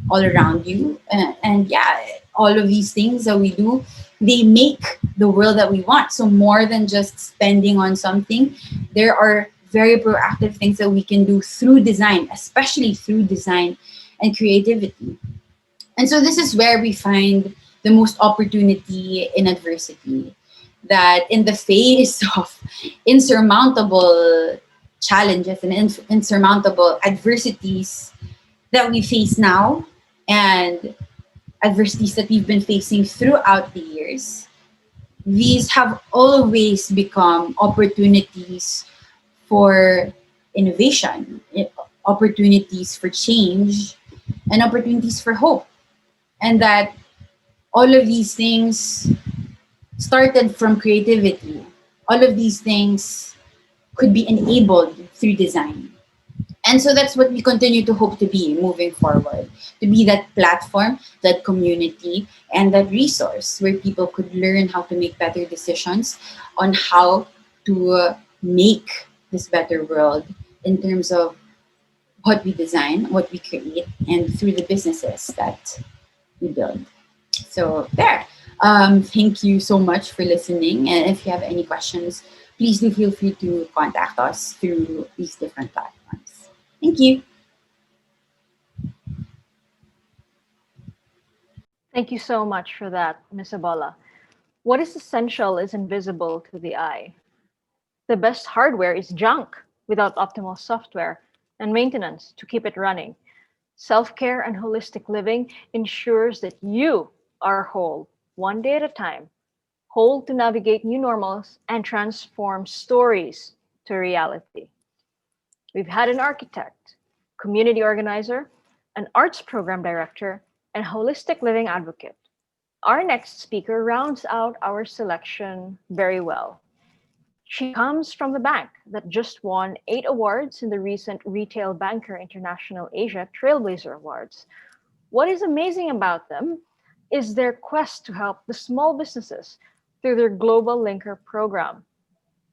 all around you. And yeah, all of these things that we do, they make the world that we want. So more than just spending on something, there are very proactive things that we can do through design, especially through design and creativity. And so this is where we find the most opportunity in adversity. That in the face of insurmountable challenges and insurmountable adversities that we face now, and adversities that we've been facing throughout the years, these have always become opportunities for innovation, opportunities for change, and opportunities for hope. And that all of these things started from creativity. All of these things could be enabled through design. And so that's what we continue to hope to be moving forward, to be that platform, that community, and that resource where people could learn how to make better decisions on how to make this better world in terms of what we design, what we create, and through the businesses that we build. So there. Thank you so much for listening. And if you have any questions, please do feel free to contact us through these different platforms. Thank you. Thank you so much for that, Ms. Abola. What is essential is invisible to the eye. The best hardware is junk without optimal software and maintenance to keep it running. Self-care and holistic living ensures that you are whole, one day at a time, whole to navigate new normals and transform stories to reality. We've had an architect, community organizer, an arts program director, and holistic living advocate. Our next speaker rounds out our selection very well. She comes from the bank that just won 8 awards in the recent Retail Banker International Asia Trailblazer Awards. What is amazing about them is their quest to help the small businesses through their Global Linker program.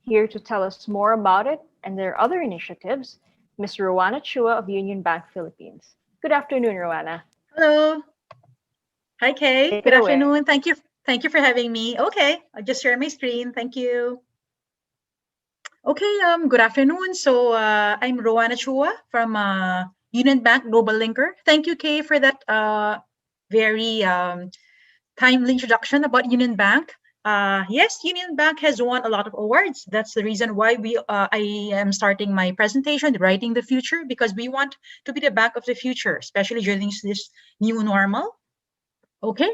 Here to tell us more about it and their other initiatives, Ms. Roanna Yap-Chua of Union Bank Philippines. Good afternoon, Roanna. Hello. Hi, Kay. Take Good it away. afternoon. Thank you for having me. Okay, I'll just share my screen. Thank you. Okay, good afternoon. So I'm Roanna Yap-Chua from Union Bank Global Linker. Thank you, Kay, for that very timely introduction about Union Bank. Yes, Union Bank has won a lot of awards. That's the reason why I am starting my presentation, Writing the Future, because we want to be the bank of the future, especially during this new normal. Okay.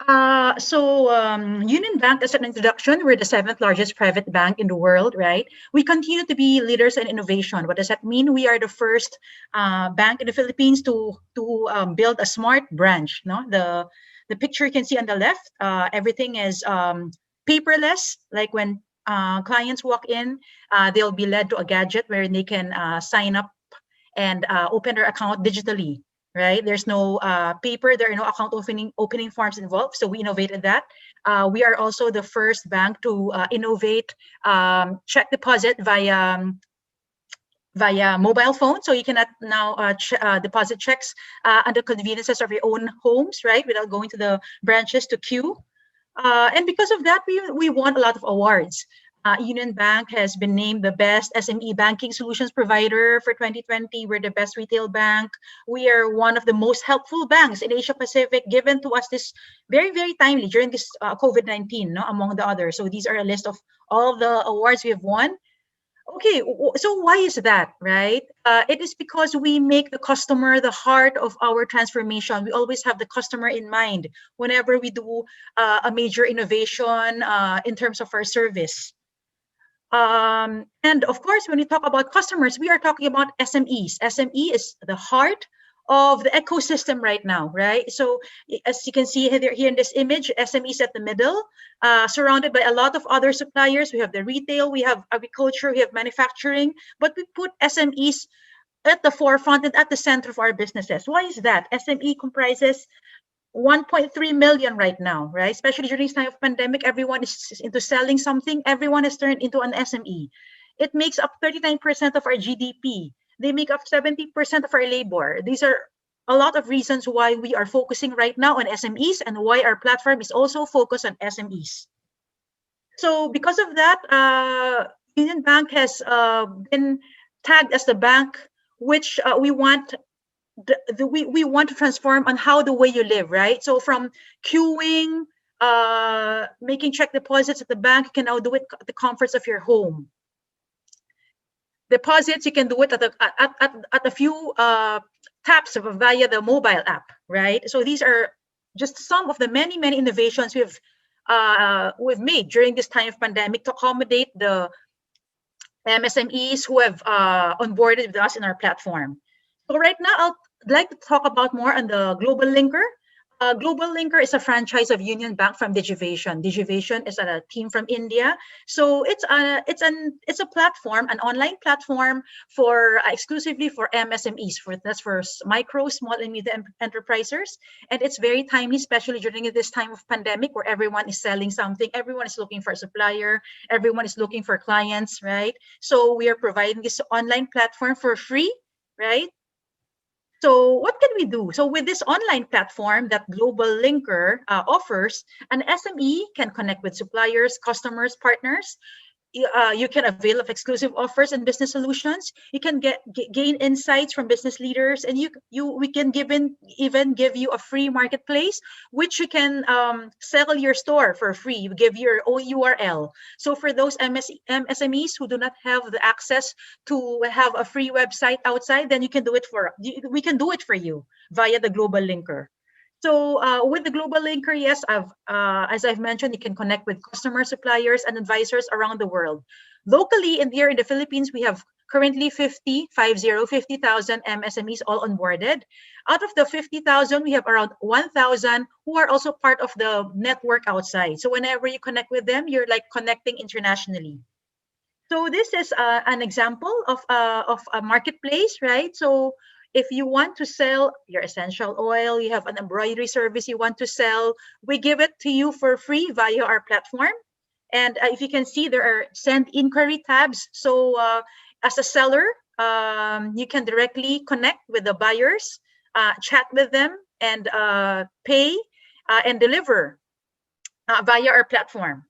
Union Bank, as an introduction, we're the 7th largest private bank in the world, right? We continue to be leaders in innovation. What does that mean? We are the first bank in the Philippines to build a smart branch. No, the picture you can see on the left, everything is paperless. Like when clients walk in, they'll be led to a gadget where they can sign up and open their account digitally. Right? There's no paper. There are no account opening forms involved. So we innovated that. We are also the first bank to innovate check deposit via mobile phone. So you cannot now deposit checks at the conveniences of your own homes, right? Without going to the branches to queue. And because of that, we won a lot of awards. Union Bank has been named the best SME banking solutions provider for 2020. We're the best retail bank. We are one of the most helpful banks in Asia Pacific, given to us this very, very timely during this COVID-19, no, among the others. So these are a list of all the awards we have won. Okay, so why is that, right? It is because we make the customer the heart of our transformation. We always have the customer in mind whenever we do a major innovation in terms of our service. And of course, when we talk about customers, we are talking about SMEs. SME is the heart of the ecosystem right now, right? So as you can see here in this image, SMEs at the middle, surrounded by a lot of other suppliers. We have the retail, we have agriculture, we have manufacturing, but we put SMEs at the forefront and at the center of our businesses. Why is that? SME comprises 1.3 million right now, right? Especially during this time of pandemic, everyone is into selling something. Everyone has turned into an SME. It makes up 39% of our GDP. They make up 70% of our labor. These are a lot of reasons why we are focusing right now on SMEs and why our platform is also focused on SMEs. So because of that, Union Bank has been tagged as the bank which we want we want to transform on how the way you live, right? So from queuing, making check deposits at the bank, you can now do it at the comforts of your home. Deposits, you can do it at a few taps via the mobile app, right? So these are just some of the many innovations we've made during this time of pandemic to accommodate the MSMEs who have onboarded with us in our platform. So right now, I'd like to talk about more on the Global Linker. Global Linker is a franchise of Union Bank from Digivation. Digivation is a team from India, so it's a platform, an online platform for exclusively for MSMEs. That's for micro, small, and medium enterprises, and it's very timely, especially during this time of pandemic where everyone is selling something, everyone is looking for a supplier, everyone is looking for clients, right? So we are providing this online platform for free, right? So what can we do? So with this online platform that Global Linker offers, an SME can connect with suppliers, customers, partners. You can avail of exclusive offers and business solutions. You can gain insights from business leaders, and we can even give you a free marketplace, which you can sell your store for free. You give your own URL. So for those MSMEs who do not have the access to have a free website outside, then we can do it for you via the Global Linker. So with the Global Linker, yes, as I've mentioned, you can connect with customers, suppliers, and advisors around the world. Locally, here in the Philippines, we have currently 50,000 MSMEs all onboarded. Out of the 50,000, we have around 1,000 who are also part of the network outside. So whenever you connect with them, you're like connecting internationally. So this is an example of a marketplace, right? So if you want to sell your essential oil, you have an embroidery service you want to sell, we give it to you for free via our platform. And if you can see, there are send inquiry tabs. So as a seller, you can directly connect with the buyers, chat with them, and pay and deliver via our platform.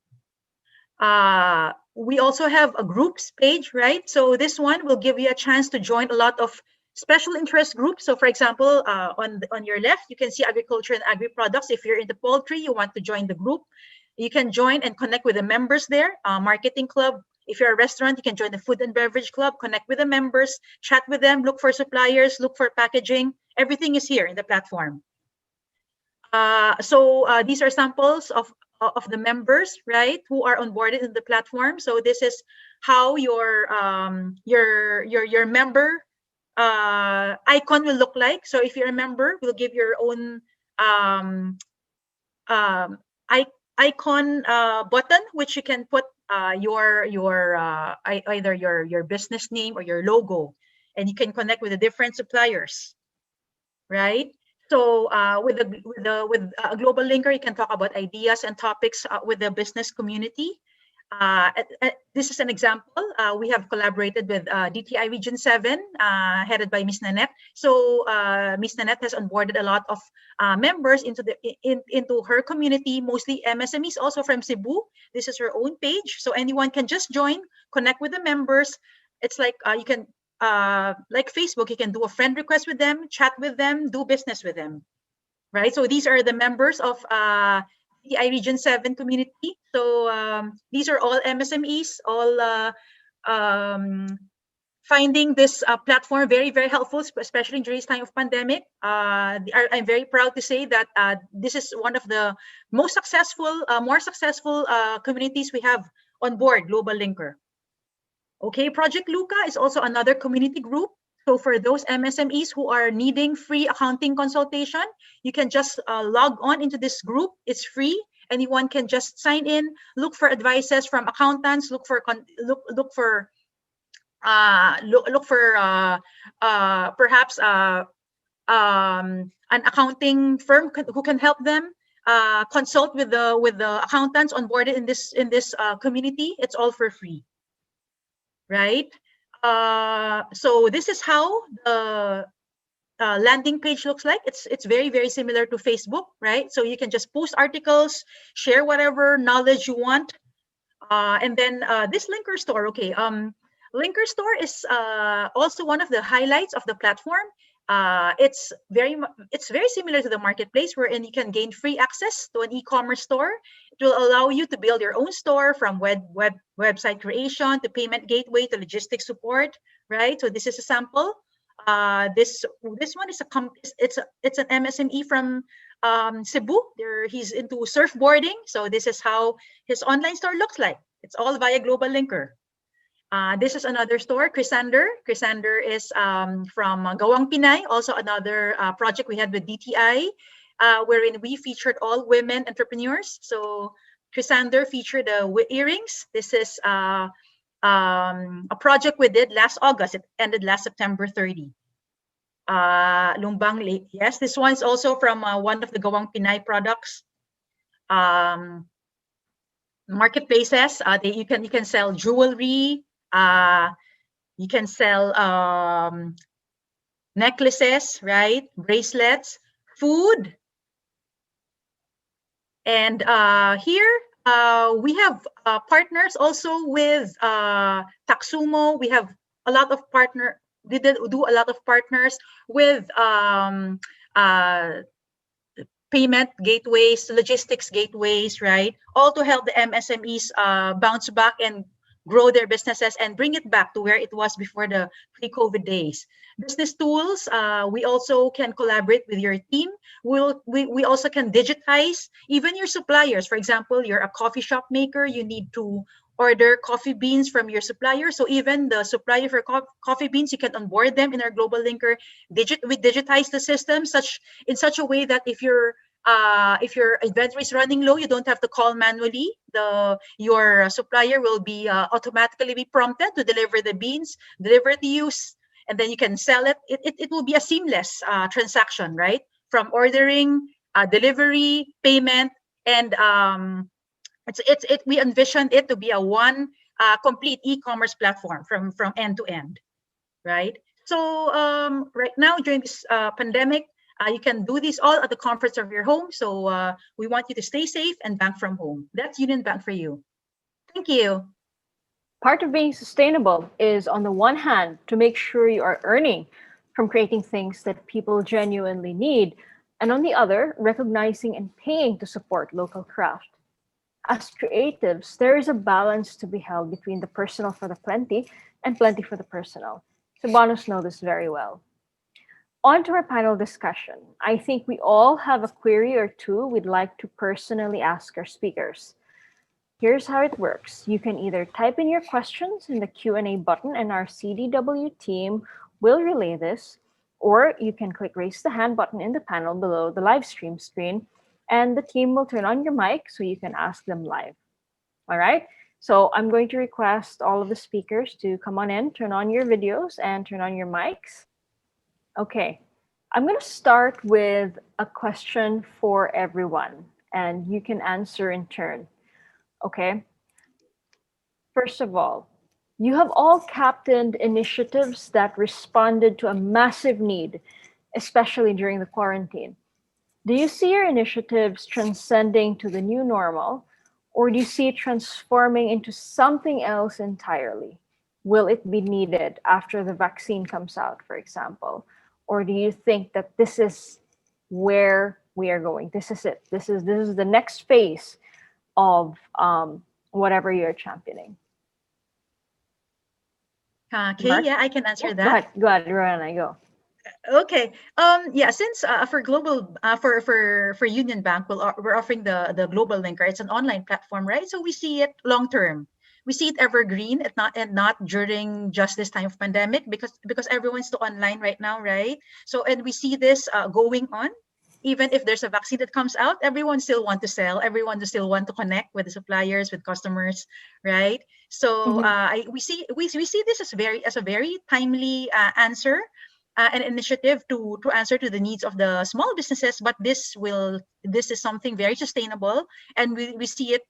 We also have a groups page, right? So this one will give you a chance to join a lot of special interest groups. So for example, on your left, you can see agriculture and agri-products. If you're into poultry, you want to join the group, you can join and connect with the members there. Marketing club. If you're a restaurant, you can join the food and beverage club, connect with the members, chat with them, look for suppliers, look for packaging. Everything is here in the platform. So these are samples of the members, right, who are onboarded in the platform. So this is how your member icon will look like. So if you're a member, we'll give your own icon button, which you can put either your business name or your logo, and you can connect with the different suppliers, right? So with a Global Linker, you can talk about ideas and topics with the business community. This is an example. We have collaborated with DTI Region 7, headed by Ms. Nanette. So Ms. Nanette has onboarded a lot of members into her community, mostly MSMEs, also from Cebu. This is her own page, so anyone can just join, connect with the members. It's like you can, like Facebook, you can do a friend request with them, chat with them, do business with them, right? So these are the members of the Region 7 community. So these are all MSMEs, all finding this platform very, very helpful, especially during this time of pandemic. I'm very proud to say that this is one of the most successful, more successful communities we have on board Global Linker. Okay, Project Luca is also another community group. So for those MSMEs who are needing free accounting consultation, you can just log on into this group. It's free. Anyone can just sign in, look for advices from accountants, look for perhaps an accounting firm who can help them. Consult with the accountants onboarded in this community. It's all for free, right? So this is how the landing page looks like. It's very, very similar to Facebook, right? So you can just post articles, share whatever knowledge you want, and then this Linker store. Okay, Linker store is also one of the highlights of the platform. It's very similar to the marketplace, wherein you can gain free access to an e-commerce store. It will allow you to build your own store, from website creation to payment gateway to logistics support, right? So this is a sample. This one is it's an MSME from Cebu. He's into surfboarding, so this is how his online store looks like. It's all via Global Linker. This is another store, Crisander. Crisander is from Gawang Pinay, also another project we had with DTI, wherein we featured all women entrepreneurs. So Crisander featured the earrings. This is a project we did last August. It ended last September 30. Lumbang Lake. Yes, this one is also from one of the Gawang Pinay products. Marketplaces. You can sell jewelry. You can sell necklaces, right? Bracelets, food. And here we have partners also with Taxumo. We have a lot of we do a lot of partners with payment gateways, logistics gateways, right? All to help the MSMEs bounce back and grow their businesses and bring it back to where it was before the pre-COVID days. Business tools, we also can collaborate with your team. We also can digitize even your suppliers. For example, you're a coffee shop maker, you need to order coffee beans from your supplier. So even the supplier for coffee beans, you can onboard them in our Global Linker. We digitize the system in such a way that if your inventory is running low, you don't have to call manually. Your supplier will be automatically be prompted to deliver the beans, deliver it to you, and then you can sell it. It will be a seamless transaction, right? From ordering, delivery, payment, and we envisioned it to be a one complete e-commerce platform from end to end, right? So right now during this pandemic, you can do this all at the comfort of your home. So we want you to stay safe and bank from home. That's Union Bank for you. Thank you. Part of being sustainable is, on the one hand, to make sure you are earning from creating things that people genuinely need, and on the other, recognizing and paying to support local craft. As creatives, there is a balance to be held between the personal for the plenty and plenty for the personal. Cebuanos know this very well. On to our panel discussion. I think we all have a query or two we'd like to personally ask our speakers. Here's how it works. You can either type in your questions in the Q&A button and our CDW team will relay this, or you can click raise the hand button in the panel below the live stream screen and the team will turn on your mic so you can ask them live. All right? So I'm going to request all of the speakers to come on in, turn on your videos and turn on your mics. Okay, I'm going to start with a question for everyone, and you can answer in turn. Okay. First of all, you have all captained initiatives that responded to a massive need, especially during the quarantine. Do you see your initiatives transcending to the new normal, or do you see it transforming into something else entirely? Will it be needed after the vaccine comes out, for example? Or do you think that this is where we are going? This is it. This is the next phase of whatever you're championing. Okay, yeah, I can answer Go that. ahead, go ahead, Roanna, go. Okay. Yeah. Since for global for Union Bank, we're offering the global linker. It's an online platform, right? So we see it long term. We see it evergreen. Not during just this time of pandemic because everyone's to online right now, right? So and we see this going on. Even if there's a vaccine that comes out, everyone still want to sell. Everyone still want to connect with the suppliers, with customers, right? So we see this as a very timely answer, an initiative to answer to the needs of the small businesses, but this is something very sustainable, and we see it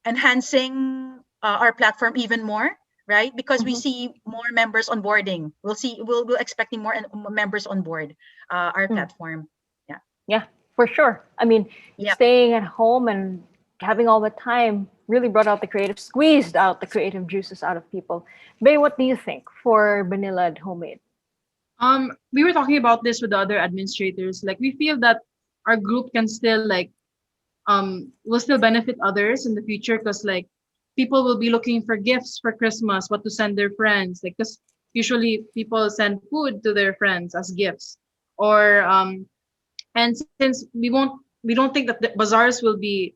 enhancing our platform even more, right? Because we see more members onboarding. We'll expecting more members on board our platform. Yeah. Yeah, for sure. I mean, Yeah. staying at home and having all the time really brought out squeezed out the creative juices out of people. Bey, what do you think for Vanilla and Homemade? We were talking about this with the other administrators. Like, we feel that our group can still will still benefit others in the future, because like people will be looking for gifts for Christmas, what to send their friends. Like, because usually people send food to their friends as gifts, or and since we don't think that the bazaars will be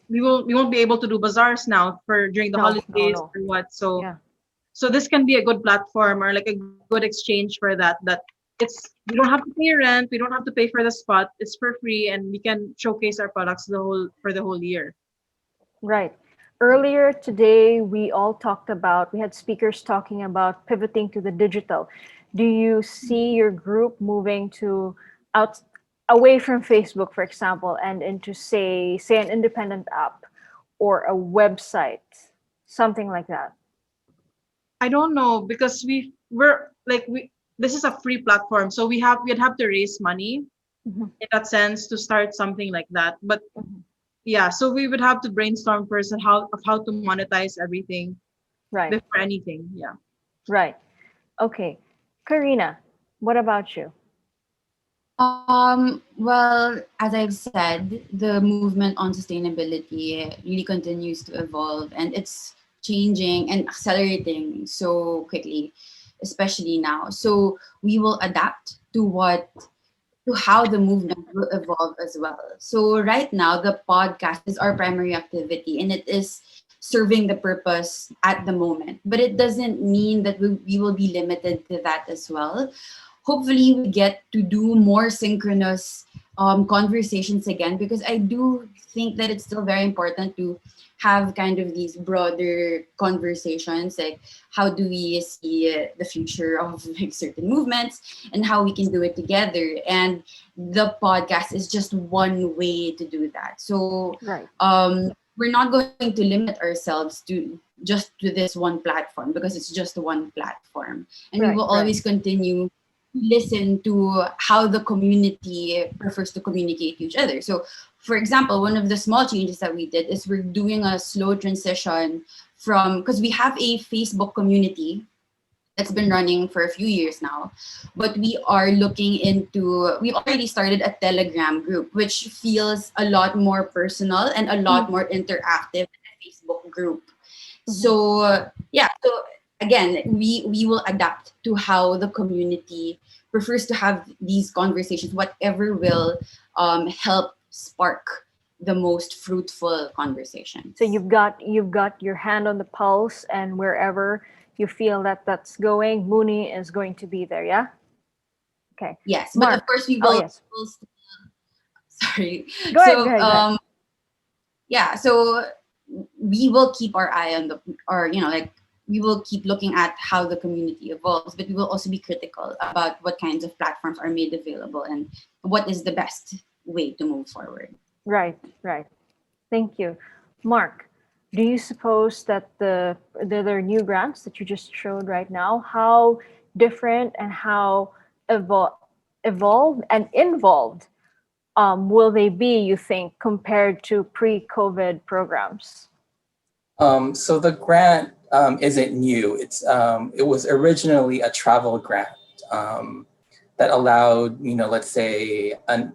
we won't be able to do bazaars now for during the holidays or what. So so this can be a good platform, or like a good exchange for that it's we don't have to pay rent, we don't have to pay for the spot, it's for free, and we can showcase our products for the whole year. Right. Earlier today, we had speakers talking about pivoting to the digital. Do you see your group moving away from Facebook, for example, and into say an independent app or a website, something like that? I don't know, because this is a free platform, so we'd have to raise money in that sense to start something like that. But yeah, so we would have to brainstorm first on how to monetize everything, right, before anything. Yeah. Right. Okay. Karina, what about you? Well, as I've said, the movement on sustainability really continues to evolve, and it's changing and accelerating so quickly, especially now. So we will adapt to how the movement will evolve as well. So right now, the podcast is our primary activity, and it is serving the purpose at the moment. But it doesn't mean that we will be limited to that as well. Hopefully, we get to do more synchronous conversations again, because I do think that it's still very important to have kind of these broader conversations, like how do we see the future of like certain movements and how we can do it together. And the podcast is just one way to do that. So we're not going to limit ourselves to just to this one platform, because it's just one platform, and we will always continue to listen to how the community prefers to communicate to each other. So for example, one of the small changes that we did is we're doing a slow transition from, because we have a Facebook community that's been running for a few years now, but we've already started a Telegram group, which feels a lot more personal and a lot more interactive than a Facebook group. So so again, we will adapt to how the community prefers to have these conversations, whatever will help spark the most fruitful conversation. So you've got your hand on the pulse, and wherever you feel that that's going, Mooney is going to be there. Yeah. Okay. Yes, Marc. but of course we will. Oh, yes. Sorry. Go ahead. Yeah. So we will keep our eye on we will keep looking at how the community evolves, but we will also be critical about what kinds of platforms are made available and what is the best way to move forward. Right. Thank you. Marc, do you suppose that the new grants that you just showed right now, how different and how evolved and involved will they be, you think, compared to pre-COVID programs? So the grant isn't new. It was originally a travel grant that allowed, let's say an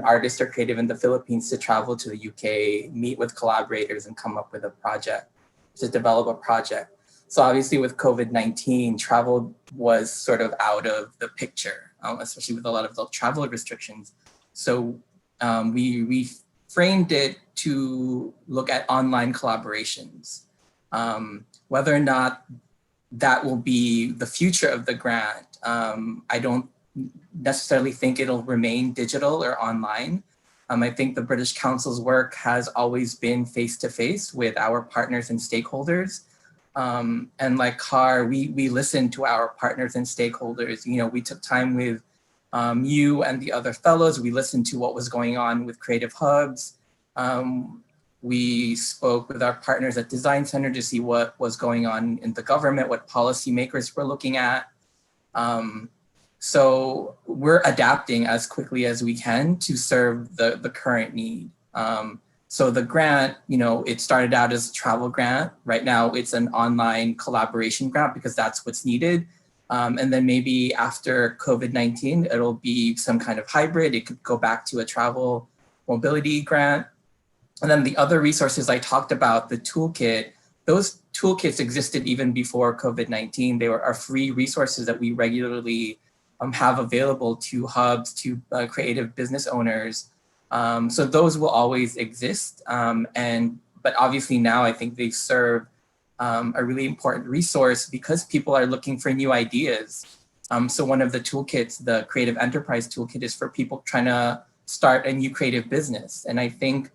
artist or creative in the Philippines to travel to the UK, meet with collaborators, and come up with a project. to develop a project. So obviously with COVID-19, travel was sort of out of the picture, especially with a lot of the travel restrictions. So we framed it to look at online collaborations. Whether or not that will be the future of the grant, I don't necessarily think it'll remain digital or online. I think the British Council's work has always been face-to-face with our partners and stakeholders. And like Kar, we listened to our partners and stakeholders. You know, we took time with you and the other fellows. We listened to what was going on with creative hubs. We spoke with our partners at Design Center to see what was going on in the government, what policymakers were looking at. So we're adapting as quickly as we can to serve the current need. So the grant, you know, it started out as a travel grant. Right now it's an online collaboration grant because that's what's needed. And then maybe after COVID-19, it'll be some kind of hybrid. It could go back to a travel mobility grant. And then the other resources I talked about, the toolkit, those toolkits existed even before COVID-19. They are free resources that we regularly have available to hubs, to creative business owners. So those will always exist. But obviously now I think they serve a really important resource because people are looking for new ideas. So one of the toolkits, the Creative Enterprise Toolkit, is for people trying to start a new creative business. And I think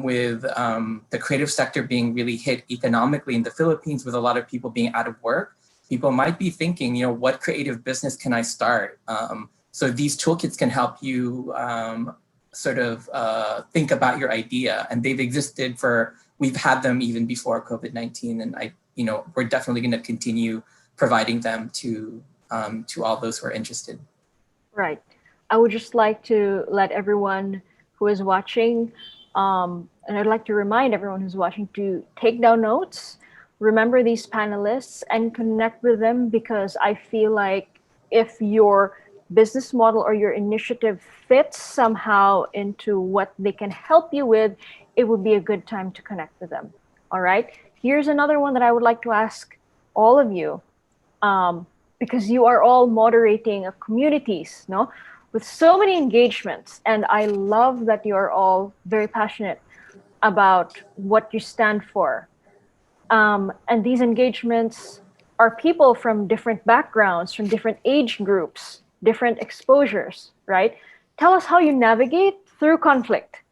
with the creative sector being really hit economically in the Philippines, with a lot of people being out of work, people might be thinking, you know, what creative business can I start? So these toolkits can help you sort of think about your idea, and they've existed we've had them even before COVID-19, and we're definitely going to continue providing them to all those who are interested. Right. I would just like to let everyone who is watching, and I'd like to remind everyone who's watching to take down notes, remember these panelists, and connect with them, because I feel like if your business model or your initiative fits somehow into what they can help you with, it would be a good time to connect with them. All right. Here's another one that I would like to ask all of you, because you are all moderating communities, no, with so many engagements, and I love that you are all very passionate about what you stand for. And these engagements are people from different backgrounds, from different age groups, different exposures, right? Tell us how you navigate through conflict,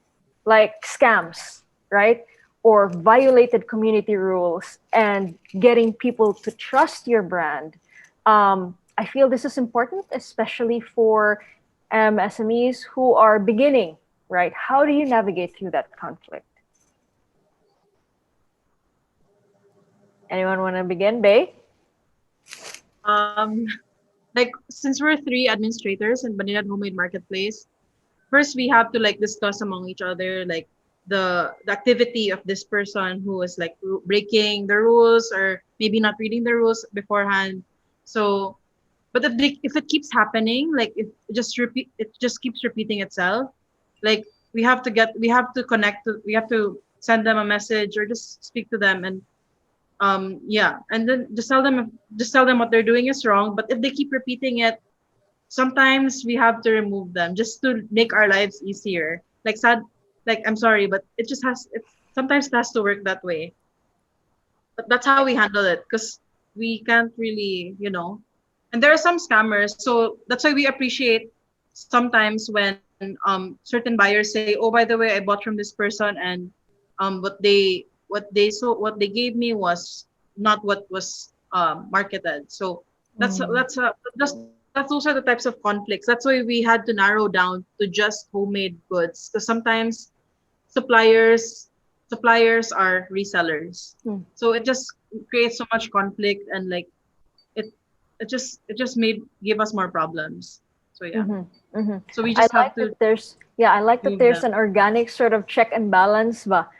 like scams, right? Or violated community rules, and getting people to trust your brand. I feel this is important, especially for MSMEs who are beginning, right? How do you navigate through that conflict? Anyone want to begin? Bea? Like, since we're three administrators in Banilad Homemade Marketplace, first we have to like discuss among each other like the activity of this person who is like breaking the rules or maybe not reading the rules beforehand. So, but if it keeps happening, like it just keeps repeating itself. Like we have to connect, we have to send them a message or just speak to them, and and then just tell them what they're doing is wrong. But if they keep repeating it, sometimes we have to remove them just to make our lives easier. I'm sorry, but sometimes it has to work that way. But that's how we handle it, because we can't really, and there are some scammers. So that's why we appreciate sometimes when certain buyers say, oh, by the way, I bought from this person, and what they gave me was not what was marketed. So those are the types of conflicts. That's why we had to narrow down to just homemade goods, because sometimes suppliers are resellers. So it just creates so much conflict, and like it just give us more problems. So yeah. So we just have to. I like that there's an organic sort of check and balance, but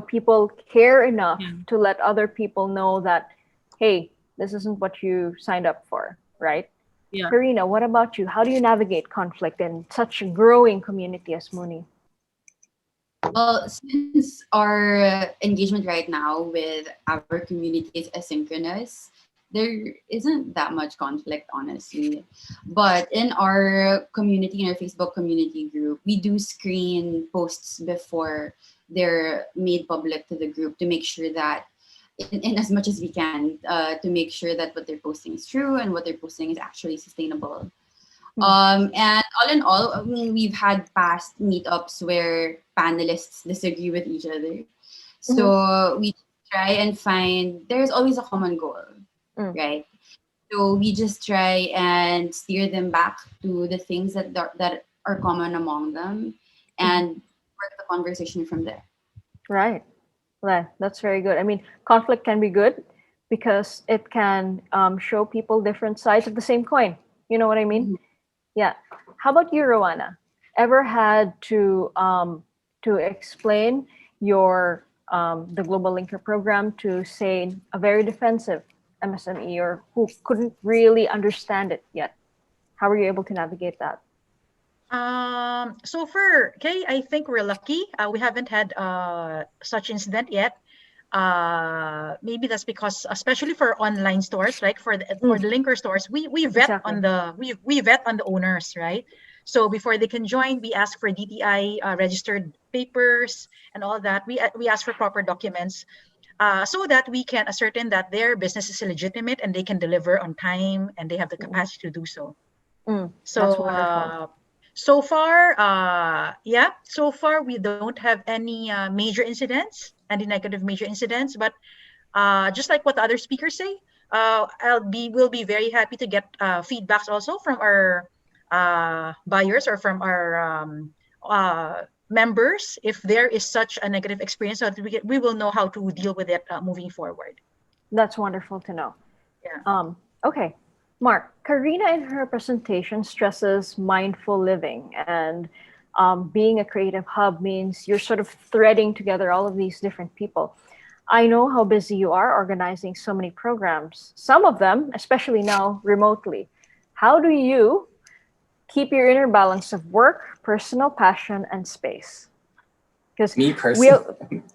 people care enough to let other people know that, hey, this isn't what you signed up for, right? Yeah. Karina, what about you? How do you navigate conflict in such a growing community as Mooney? Well, since our engagement right now with our community is asynchronous, there isn't that much conflict, honestly. But in our community, in our Facebook community group, we do screen posts before they're made public to the group to make sure that, in as much as we can, to make sure that what they're posting is true and what they're posting is actually sustainable. And all in all, I mean, we've had past meetups where panelists disagree with each other. So we try and find, there's always a common goal, right? So we just try and steer them back to the things that are common among them and work the conversation from there. Right. Well, that's very good. I mean, conflict can be good because it can show people different sides of the same coin. You know what I mean? Yeah. How about you, Roanna? Ever had to explain your the Global Linker program to, say, a very defensive MSME or who couldn't really understand it yet? How were you able to navigate that? So for Kay, I think we're lucky. We haven't had such incident yet. Maybe that's because, especially for online stores, right? For the linker stores, we vet on the we vet on the owners, right? So before they can join, we ask for DTI registered papers and all that. We ask for proper documents, so that we can ascertain that their business is legitimate and they can deliver on time and they have the capacity to do so. That's wonderful. So far, so far we don't have any major incidents, any negative major incidents. But just like what the other speakers say, we'll be very happy to get feedbacks also from our buyers or from our members if there is such a negative experience, so that we will know how to deal with it moving forward. That's wonderful to know. Yeah. Okay. Mark, Karina in her presentation stresses mindful living, and being a creative hub means you're sort of threading together all of these different people. I know how busy you are organizing so many programs, some of them, especially now, remotely. How do you keep your inner balance of work, personal passion, and space? Because me personally,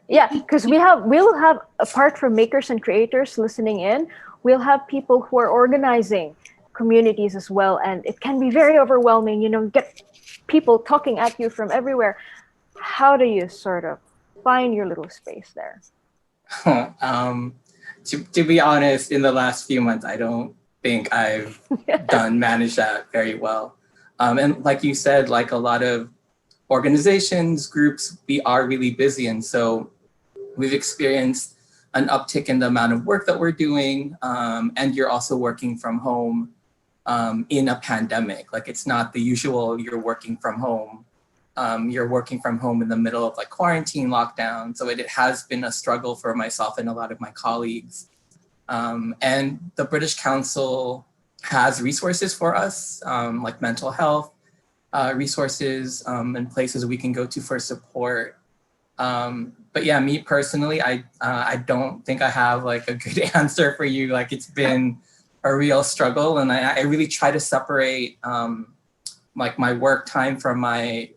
because we'll have, apart from makers and creators listening in, we'll have people who are organizing communities as well, and it can be very overwhelming. You know, get people talking at you from everywhere. How do you sort of find your little space there? To be honest, in the last few months, I don't think I've managed that very well. And like you said, like a lot of organizations, groups, we are really busy. And so we've experienced an uptick in the amount of work that we're doing. And you're also working from home in a pandemic. Like, it's not the usual you're working from home. You're working from home in the middle of like quarantine lockdown. So it has been a struggle for myself and a lot of my colleagues. And the British Council has resources for us, like mental health resources and places we can go to for support. But yeah, me personally, I don't think I have like a good answer for you. Like, it's been a real struggle, and I really try to separate like my work time from my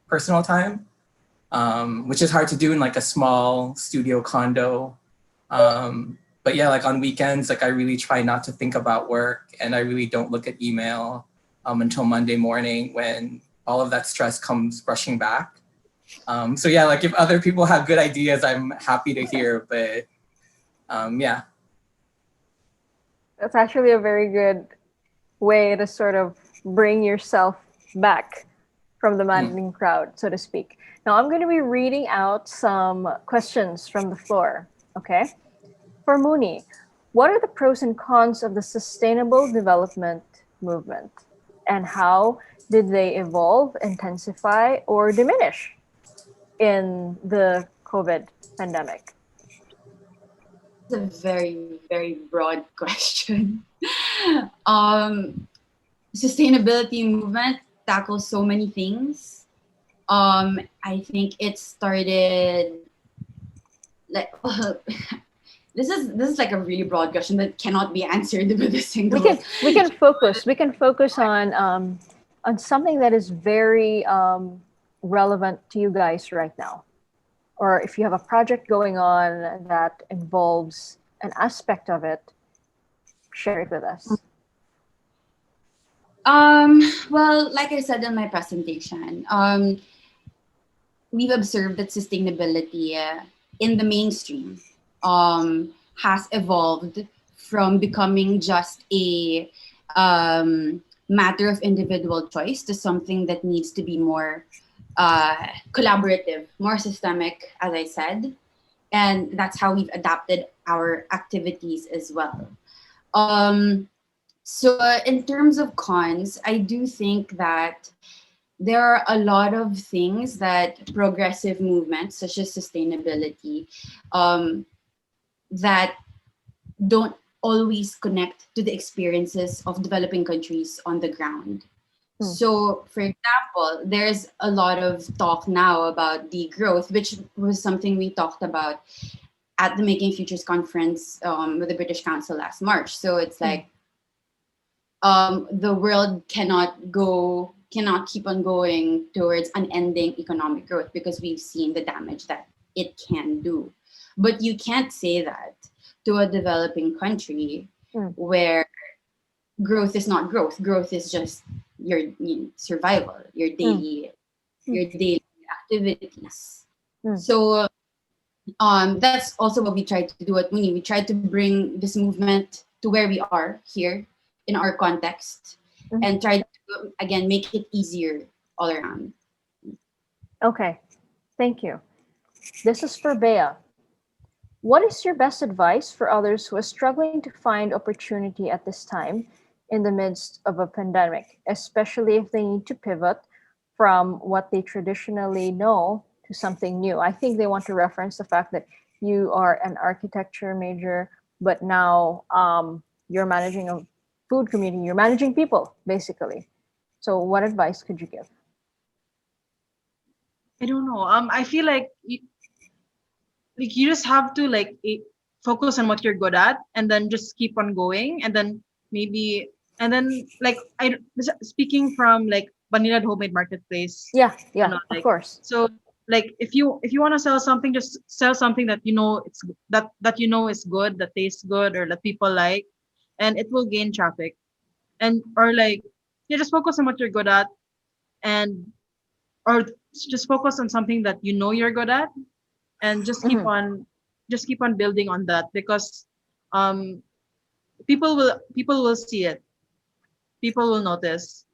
personal time, which is hard to do in like a small studio condo. But yeah, like on weekends, like I really try not to think about work, and I really don't look at email until Monday morning when all of that stress comes rushing back. So yeah, like if other people have good ideas, I'm happy to hear, but yeah. That's actually a very good way to sort of bring yourself back from the maddening crowd, so to speak. Now I'm going to be reading out some questions from the floor, okay? For Mooney, what are the pros and cons of the sustainable development movement? And how did they evolve, intensify, or diminish in the COVID pandemic? It's a very, very broad question. Sustainability movement tackles so many things. I think it started like this is like a really broad question that cannot be answered with a single. We can focus. We can focus on something that is very relevant to you guys right now? Or if you have a project going on that involves an aspect of it, share it with us. Well, like I said in my presentation, we've observed that sustainability in the mainstream has evolved from becoming just a matter of individual choice to something that needs to be more collaborative, more systemic, as I said. And that's how we've adapted our activities as well. So, in terms of cons, I do think that there are a lot of things that progressive movements, such as sustainability, that don't always connect to the experiences of developing countries on the ground. So, for example, there's a lot of talk now about degrowth, which was something we talked about at the Making Futures conference with the British Council last March. So it's like the world cannot keep on going towards unending economic growth because we've seen the damage that it can do. But you can't say that to a developing country where growth is not growth. Growth is just your survival, your daily activities. So that's also what we tried to do at Muni. We tried to bring this movement to where we are here in our context and try to again make it easier all around. Okay, thank you. This is for Bea. What is your best advice for others who are struggling to find opportunity at this time in the midst of a pandemic, especially if they need to pivot from what they traditionally know to something new? I think they want to reference the fact that you are an architecture major, but now you're managing a food community, you're managing people, basically. So what advice could you give? I don't know. I feel like you just have to focus on what you're good at, and then just keep on going, and then speaking from Vanilla Homemade Marketplace. Yeah, of course. So if you want to sell something, just sell something that it's that is good, that tastes good, or that people like, and it will gain traffic. And just focus on what you're good at, or just focus on something that you're good at, and just keep on building on that, because people will see it, people will notice.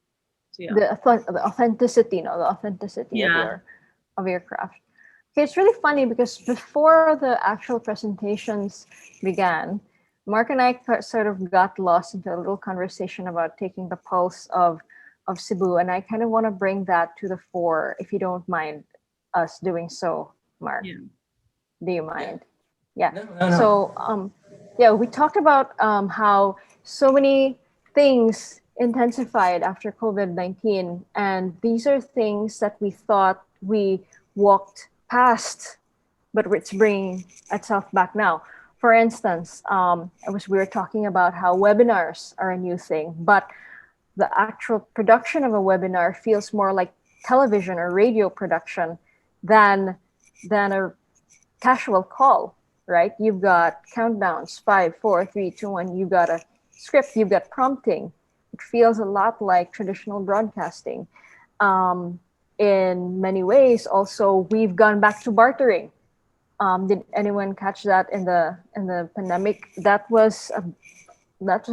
So, yeah. The authenticity, the authenticity of your craft. Okay, it's really funny because before the actual presentations began, Mark and I sort of got lost into a little conversation about taking the pulse of Cebu, and I kind of want to bring that to the fore, if you don't mind us doing so, Mark. Yeah. Do you mind? Yeah. No. So, we talked about how so many things intensified after COVID-19, and these are things that we thought we walked past, but it's bringing itself back now. For instance, we were talking about how webinars are a new thing, but the actual production of a webinar feels more like television or radio production than a casual call, right? You've got countdowns, 5, 4, 3, 2, 1. You've got a script, you've got prompting. It feels a lot like traditional broadcasting. In many ways, also, we've gone back to bartering. Did anyone catch that in the pandemic? That was a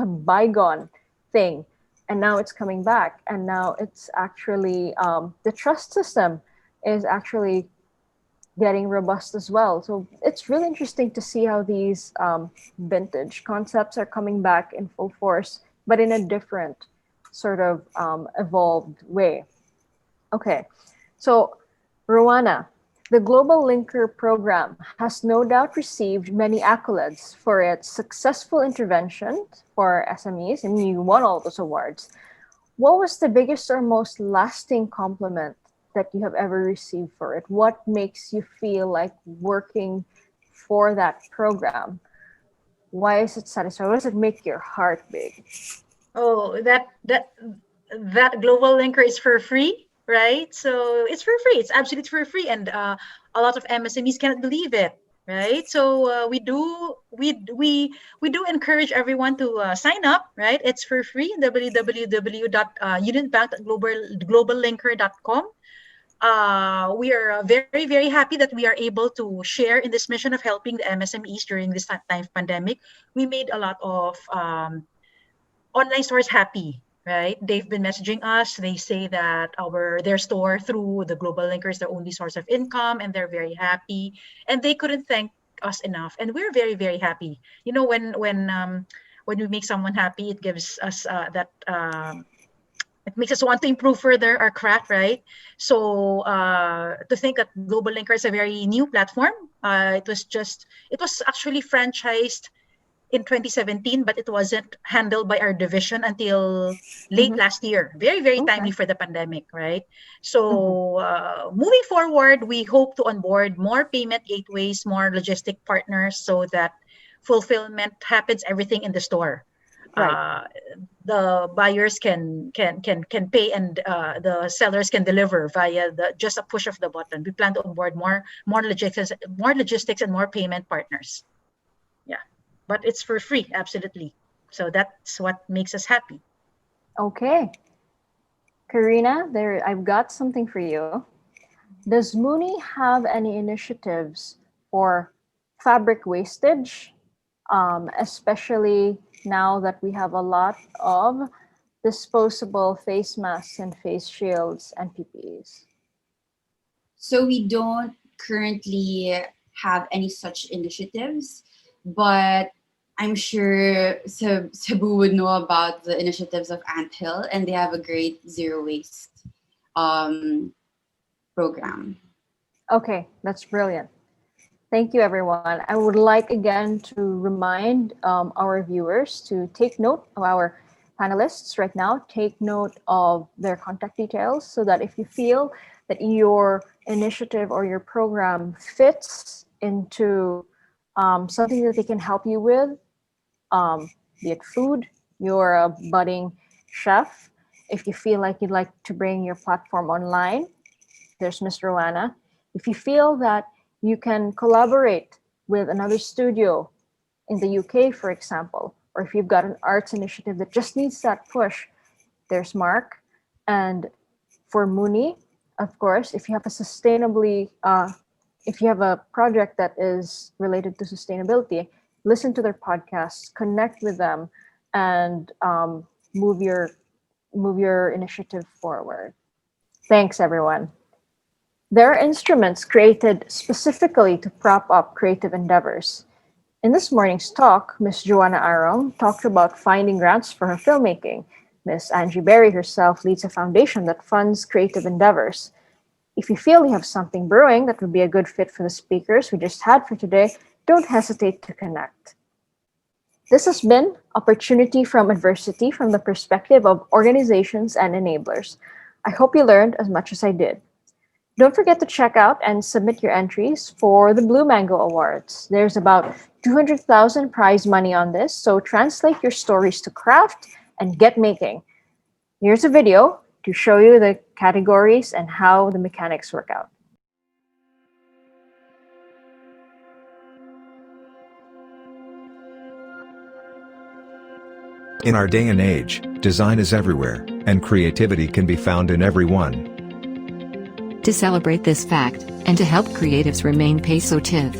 bygone thing, and now it's coming back. And now it's actually the trust system is actually getting robust as well. So it's really interesting to see how these vintage concepts are coming back in full force, but in a different sort of evolved way. Okay, so Roanna, the Global Linker program has no doubt received many accolades for its successful intervention for SMEs, and you won all those awards. What was the biggest or most lasting compliment that you have ever received for it? What makes you feel like working for that program? Why is it satisfying? What does it make your heart big? Oh, that global linker is for free? right? So it's for free. It's absolutely for free, and a lot of MSMEs cannot believe it, right? So we do encourage everyone to sign up, right? It's for free. www.unitbank.globallinker.com. We are very happy that we are able to share in this mission of helping the MSMEs during this time of pandemic. We made a lot of online stores happy, right? They've been messaging us. They say that their store through the Global Linker is their only source of income, and they're very happy. And they couldn't thank us enough, and we're very happy. You know, when we make someone happy, it gives us it makes us want to improve further our craft, right? So to think that Global Linker is a very new platform. It was actually franchised in 2017, but it wasn't handled by our division until late last year. Very timely for the pandemic, right? So moving forward, we hope to onboard more payment gateways, more logistic partners, so that fulfillment happens everything in the store. Right. The buyers can pay, and the sellers can deliver via just a push of the button. We plan to onboard more logistics and more payment partners. Yeah, but it's for free, absolutely. So that's what makes us happy. Okay. Karina, I've got something for you. Does Mooney have any initiatives for fabric wastage, especially now that we have a lot of disposable face masks and face shields and PPEs? So we don't currently have any such initiatives, but I'm sure Cebu would know about the initiatives of Anthill, and they have a great zero waste program. Okay, that's brilliant. Thank you, everyone. I would like again to remind our viewers to take note of our panelists right now. Take note of their contact details so that if you feel that your initiative or your program fits into something that they can help you with, be it food, you're a budding chef. If you feel like you'd like to bring your platform online, there's Miss Roanna. If you feel that you can collaborate with another studio in the UK, for example, or if you've got an arts initiative that just needs that push, there's Marc. And for Mooney, of course, if you have if you have a project that is related to sustainability, listen to their podcasts, connect with them, and move your initiative forward. Thanks, everyone. There are instruments created specifically to prop up creative endeavors. In this morning's talk, Ms. Joanna Arong talked about finding grants for her filmmaking. Ms. Angie Berry herself leads a foundation that funds creative endeavors. If you feel you have something brewing that would be a good fit for the speakers we just had for today, don't hesitate to connect. This has been Opportunity from Adversity from the perspective of organizations and enablers. I hope you learned as much as I did. Don't forget to check out and submit your entries for the Blue Mango Awards. There's about 200,000 prize money on this, so translate your stories to craft and get making. Here's a video to show you the categories and how the mechanics work out. In our day and age, design is everywhere, and creativity can be found in everyone. To celebrate this fact, and to help creatives remain pesotive,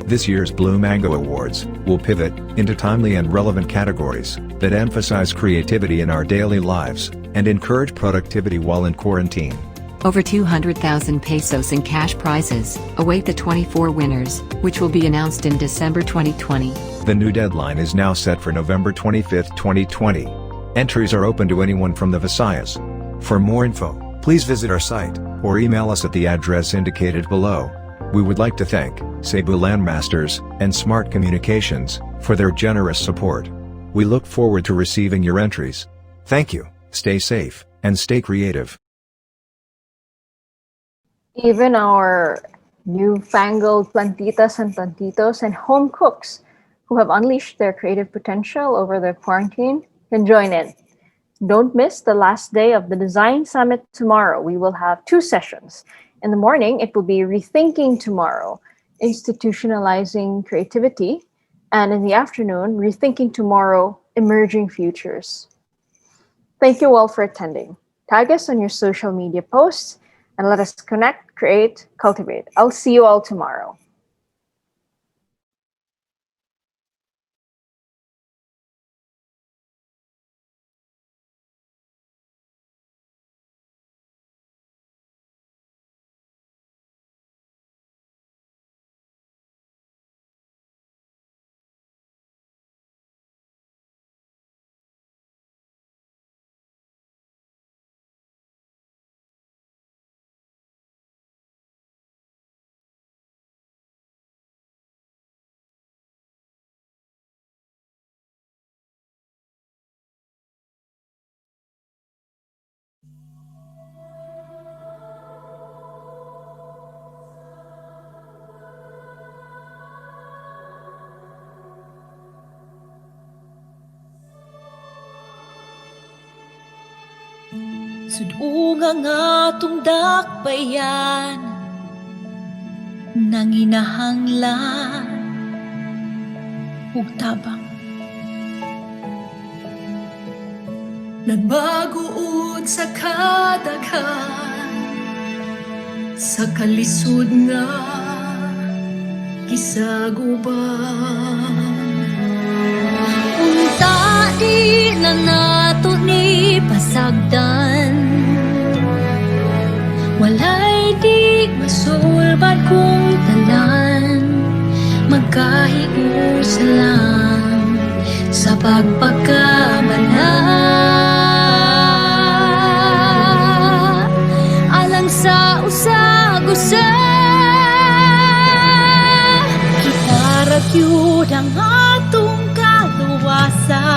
This year's Blue Mango Awards will pivot into timely and relevant categories that emphasize creativity in our daily lives and encourage productivity while in quarantine. over 200,000 pesos in cash prizes await the 24 winners, which will be announced in December 2020. The new deadline is now set for November 25, 2020. Entries are open to anyone from the Visayas. For more info, please visit our site or email us at the address indicated below. We would like to thank Cebu Landmasters and Smart Communications for their generous support. We look forward to receiving your entries. Thank you, stay safe, and stay creative. Even our newfangled plantitas and plantitos and home cooks who have unleashed their creative potential over the quarantine can join in. Don't miss the last day of the Design Summit tomorrow. We will have 2 sessions. In the morning, it will be Rethinking Tomorrow, Institutionalizing Creativity, and in the afternoon, Rethinking Tomorrow, Emerging Futures. Thank you all for attending. Tag us on your social media posts and let us connect, create, cultivate. I'll see you all tomorrow. Sudungang atong dakbayan nang inahanglan ug tabang nagbaguod sa kadaghan sa kalisod nga gisaguban unta di na nato ni pasagdan walay di masulbad kung tanan magkahiusa lang sa pagpagkamala alang sa usag-usa kita ragyud ang atong kaluwasan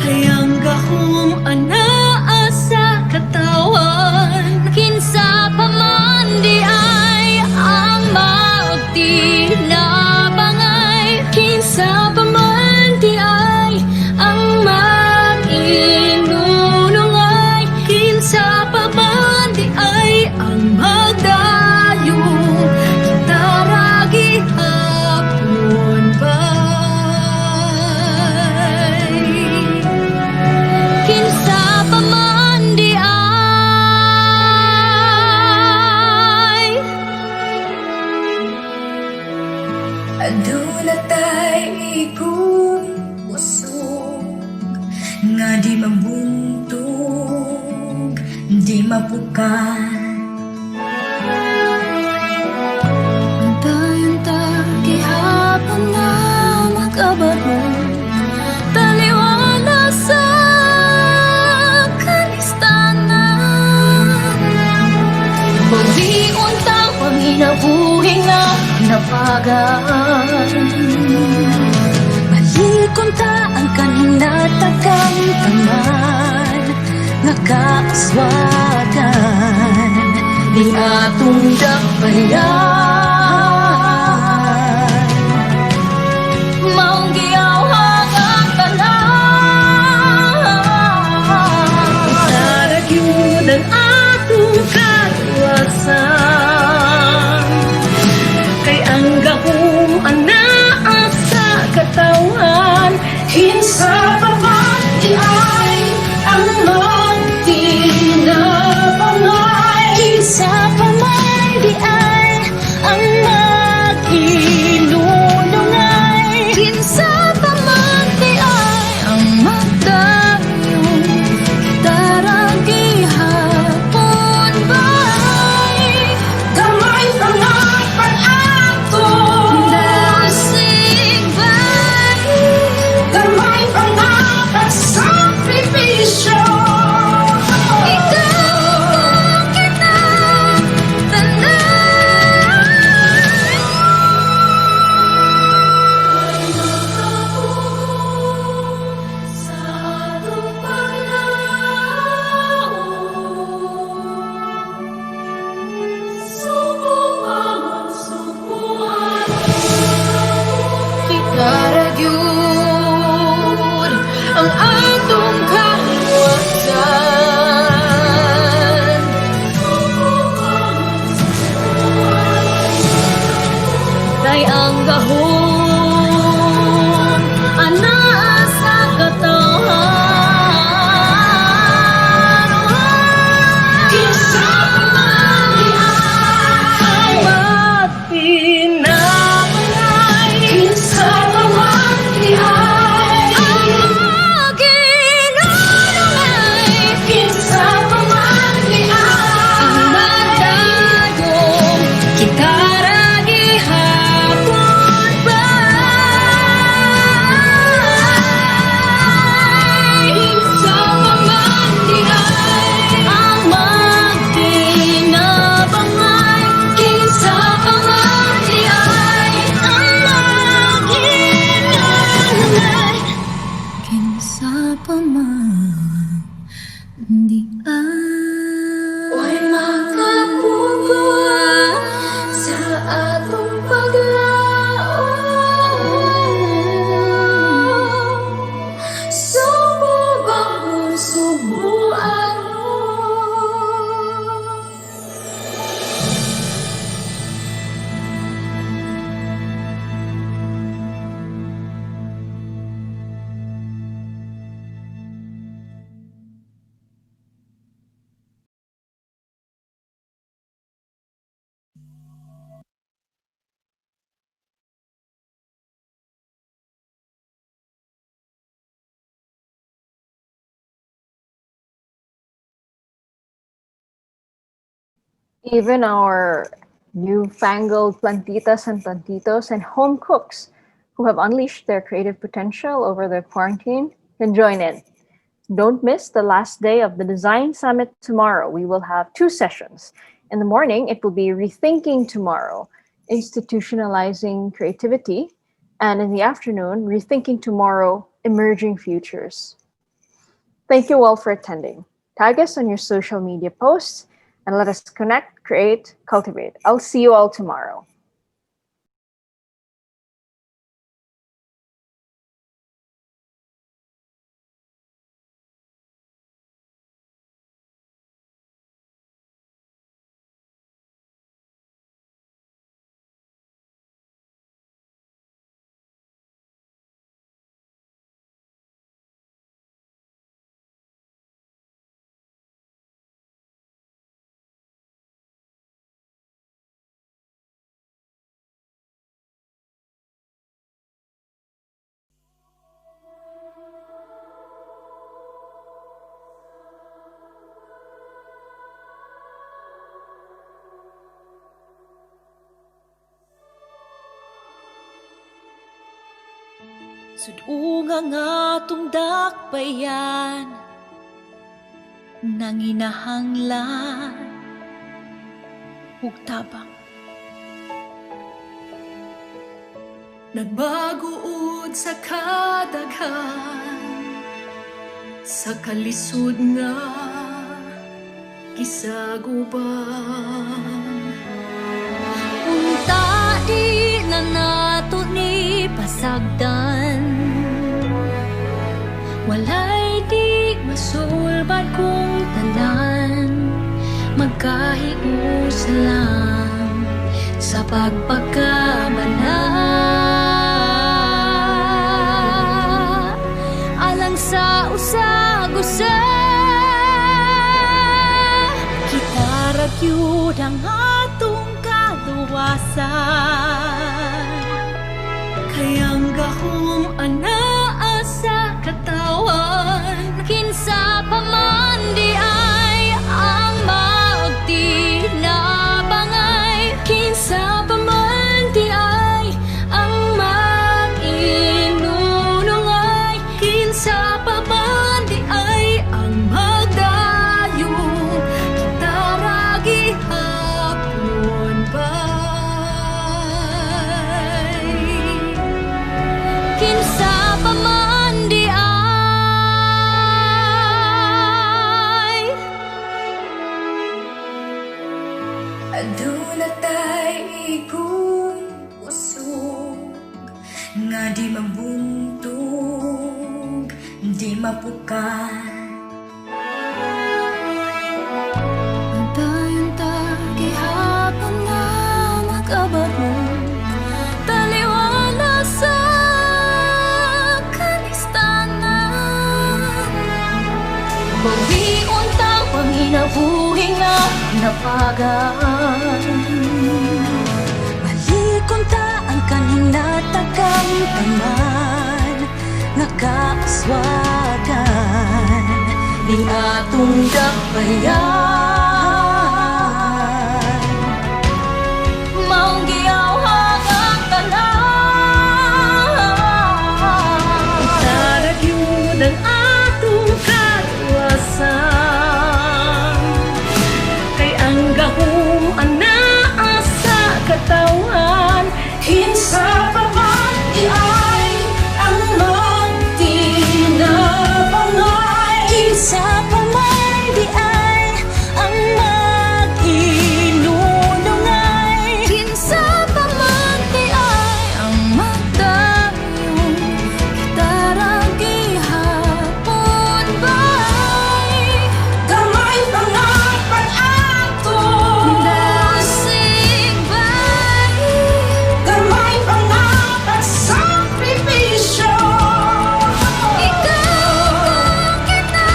kayang gahom anaa sa katawan kinsa pa man di ay ang magtinabangay kinsa pa man di ay ang mag-inulungay kinsa pa man di ay ang magdayong kita ragi hapon bay kinsa pa man di ay aduna tay ikong usog nga di mabuntog di mapukan antayon ta gihapon nga mag-abarong taliwala sa kalistanan pagdion ta panginabuhi nga napagan balikon ta ang kaninatagang tanan nakaaswagan di atong dakbayan maong giyawhang ang tanan taragyud ang atong kaluwasan kay ang gahom anaa sa katawan kinsa pa man di ay ang magtinabangay kinsa pa man di ay gahon anaa sa katawan. Kinsa pa man diay ang magpinabangay. Kinsa pa man diay ang maginunungay. Kinsa pa man diay ang madayong kitara gihapon ba. Kinsa pa man diay ang magpinabangay. Kinsa pa man diay ang maginunungay. Kinsa pa man diay way makapugo sa atong paglaom. Subong subuan mo. Even our newfangled plantitas and plantitos and home cooks who have unleashed their creative potential over the quarantine can join in. Don't miss the last day of the Design Summit tomorrow. We will have 2 sessions. In the morning, it will be Rethinking Tomorrow, Institutionalizing Creativity. And in the afternoon, Rethinking Tomorrow, Emerging Futures. Thank you all for attending. Tag us on your social media posts and let us connect, create, cultivate. I'll see you all tomorrow. Sudunga nga atong dakbayan nang inahanglan ug tabang. Nagbaguod sa kadaghan sa kalisod nga gisaguban. Unta di na nato ni pasagdan, walay di masulbad kung tanan, magkahius lang sa pagpagkamana. Alang sa usag-usa, kita ragyud ang atong kaluwasan. Kayang gahong anaa sa katawan, kinsa pa man di ay ang magtinabangay. Kinsa pa man di ay ang mag-inunungay. Kinsa pa man di ay ang magdayong kitaragi hapon ba. Kinsa pa man di ay aduna tay ikong usog nga di mabuntog, di mapukan. Antayon ta gihapon nga mag-abot mo taliwa kinabuhi nga napagan. Balikon ta ang kaninatagang tanan nga kaaswagan ning atong dakbayan. Maong giyawhang ang tanan, taragyud ang atong katuwasan. Kay ang gahom anaa sa katawan, kinsa pa man ay ang magtinabangay. Kinsa pa man ay ang mag-inunungay. Kinsa pa man ay ang magdayon, kitara gihapon ba'y gamay pa nga pag-ato nasig ba'y gamay pa nga pagsakripisyo. Ikaw kung kita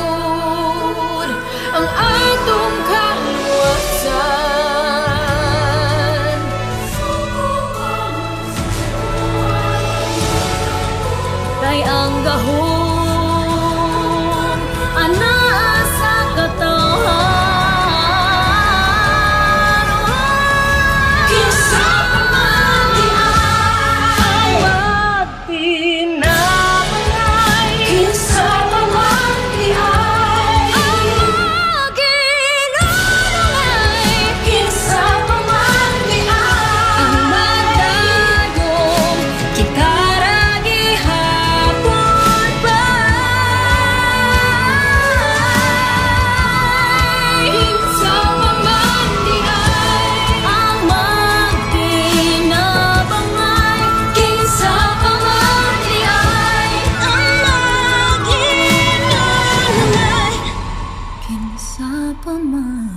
Kitaragyud ang atong kaluwasan. Kay ang gahom anaa sa katawan. Kinsa pa man ay magtinabangay. Kinsa pa man ay maginunungay. Kinsa pa man ang magdayong, kitara gihapon ba'y kinsa pa man ang magtinabangay. Kinsa pa man ang maginunungay. Kinsa pa man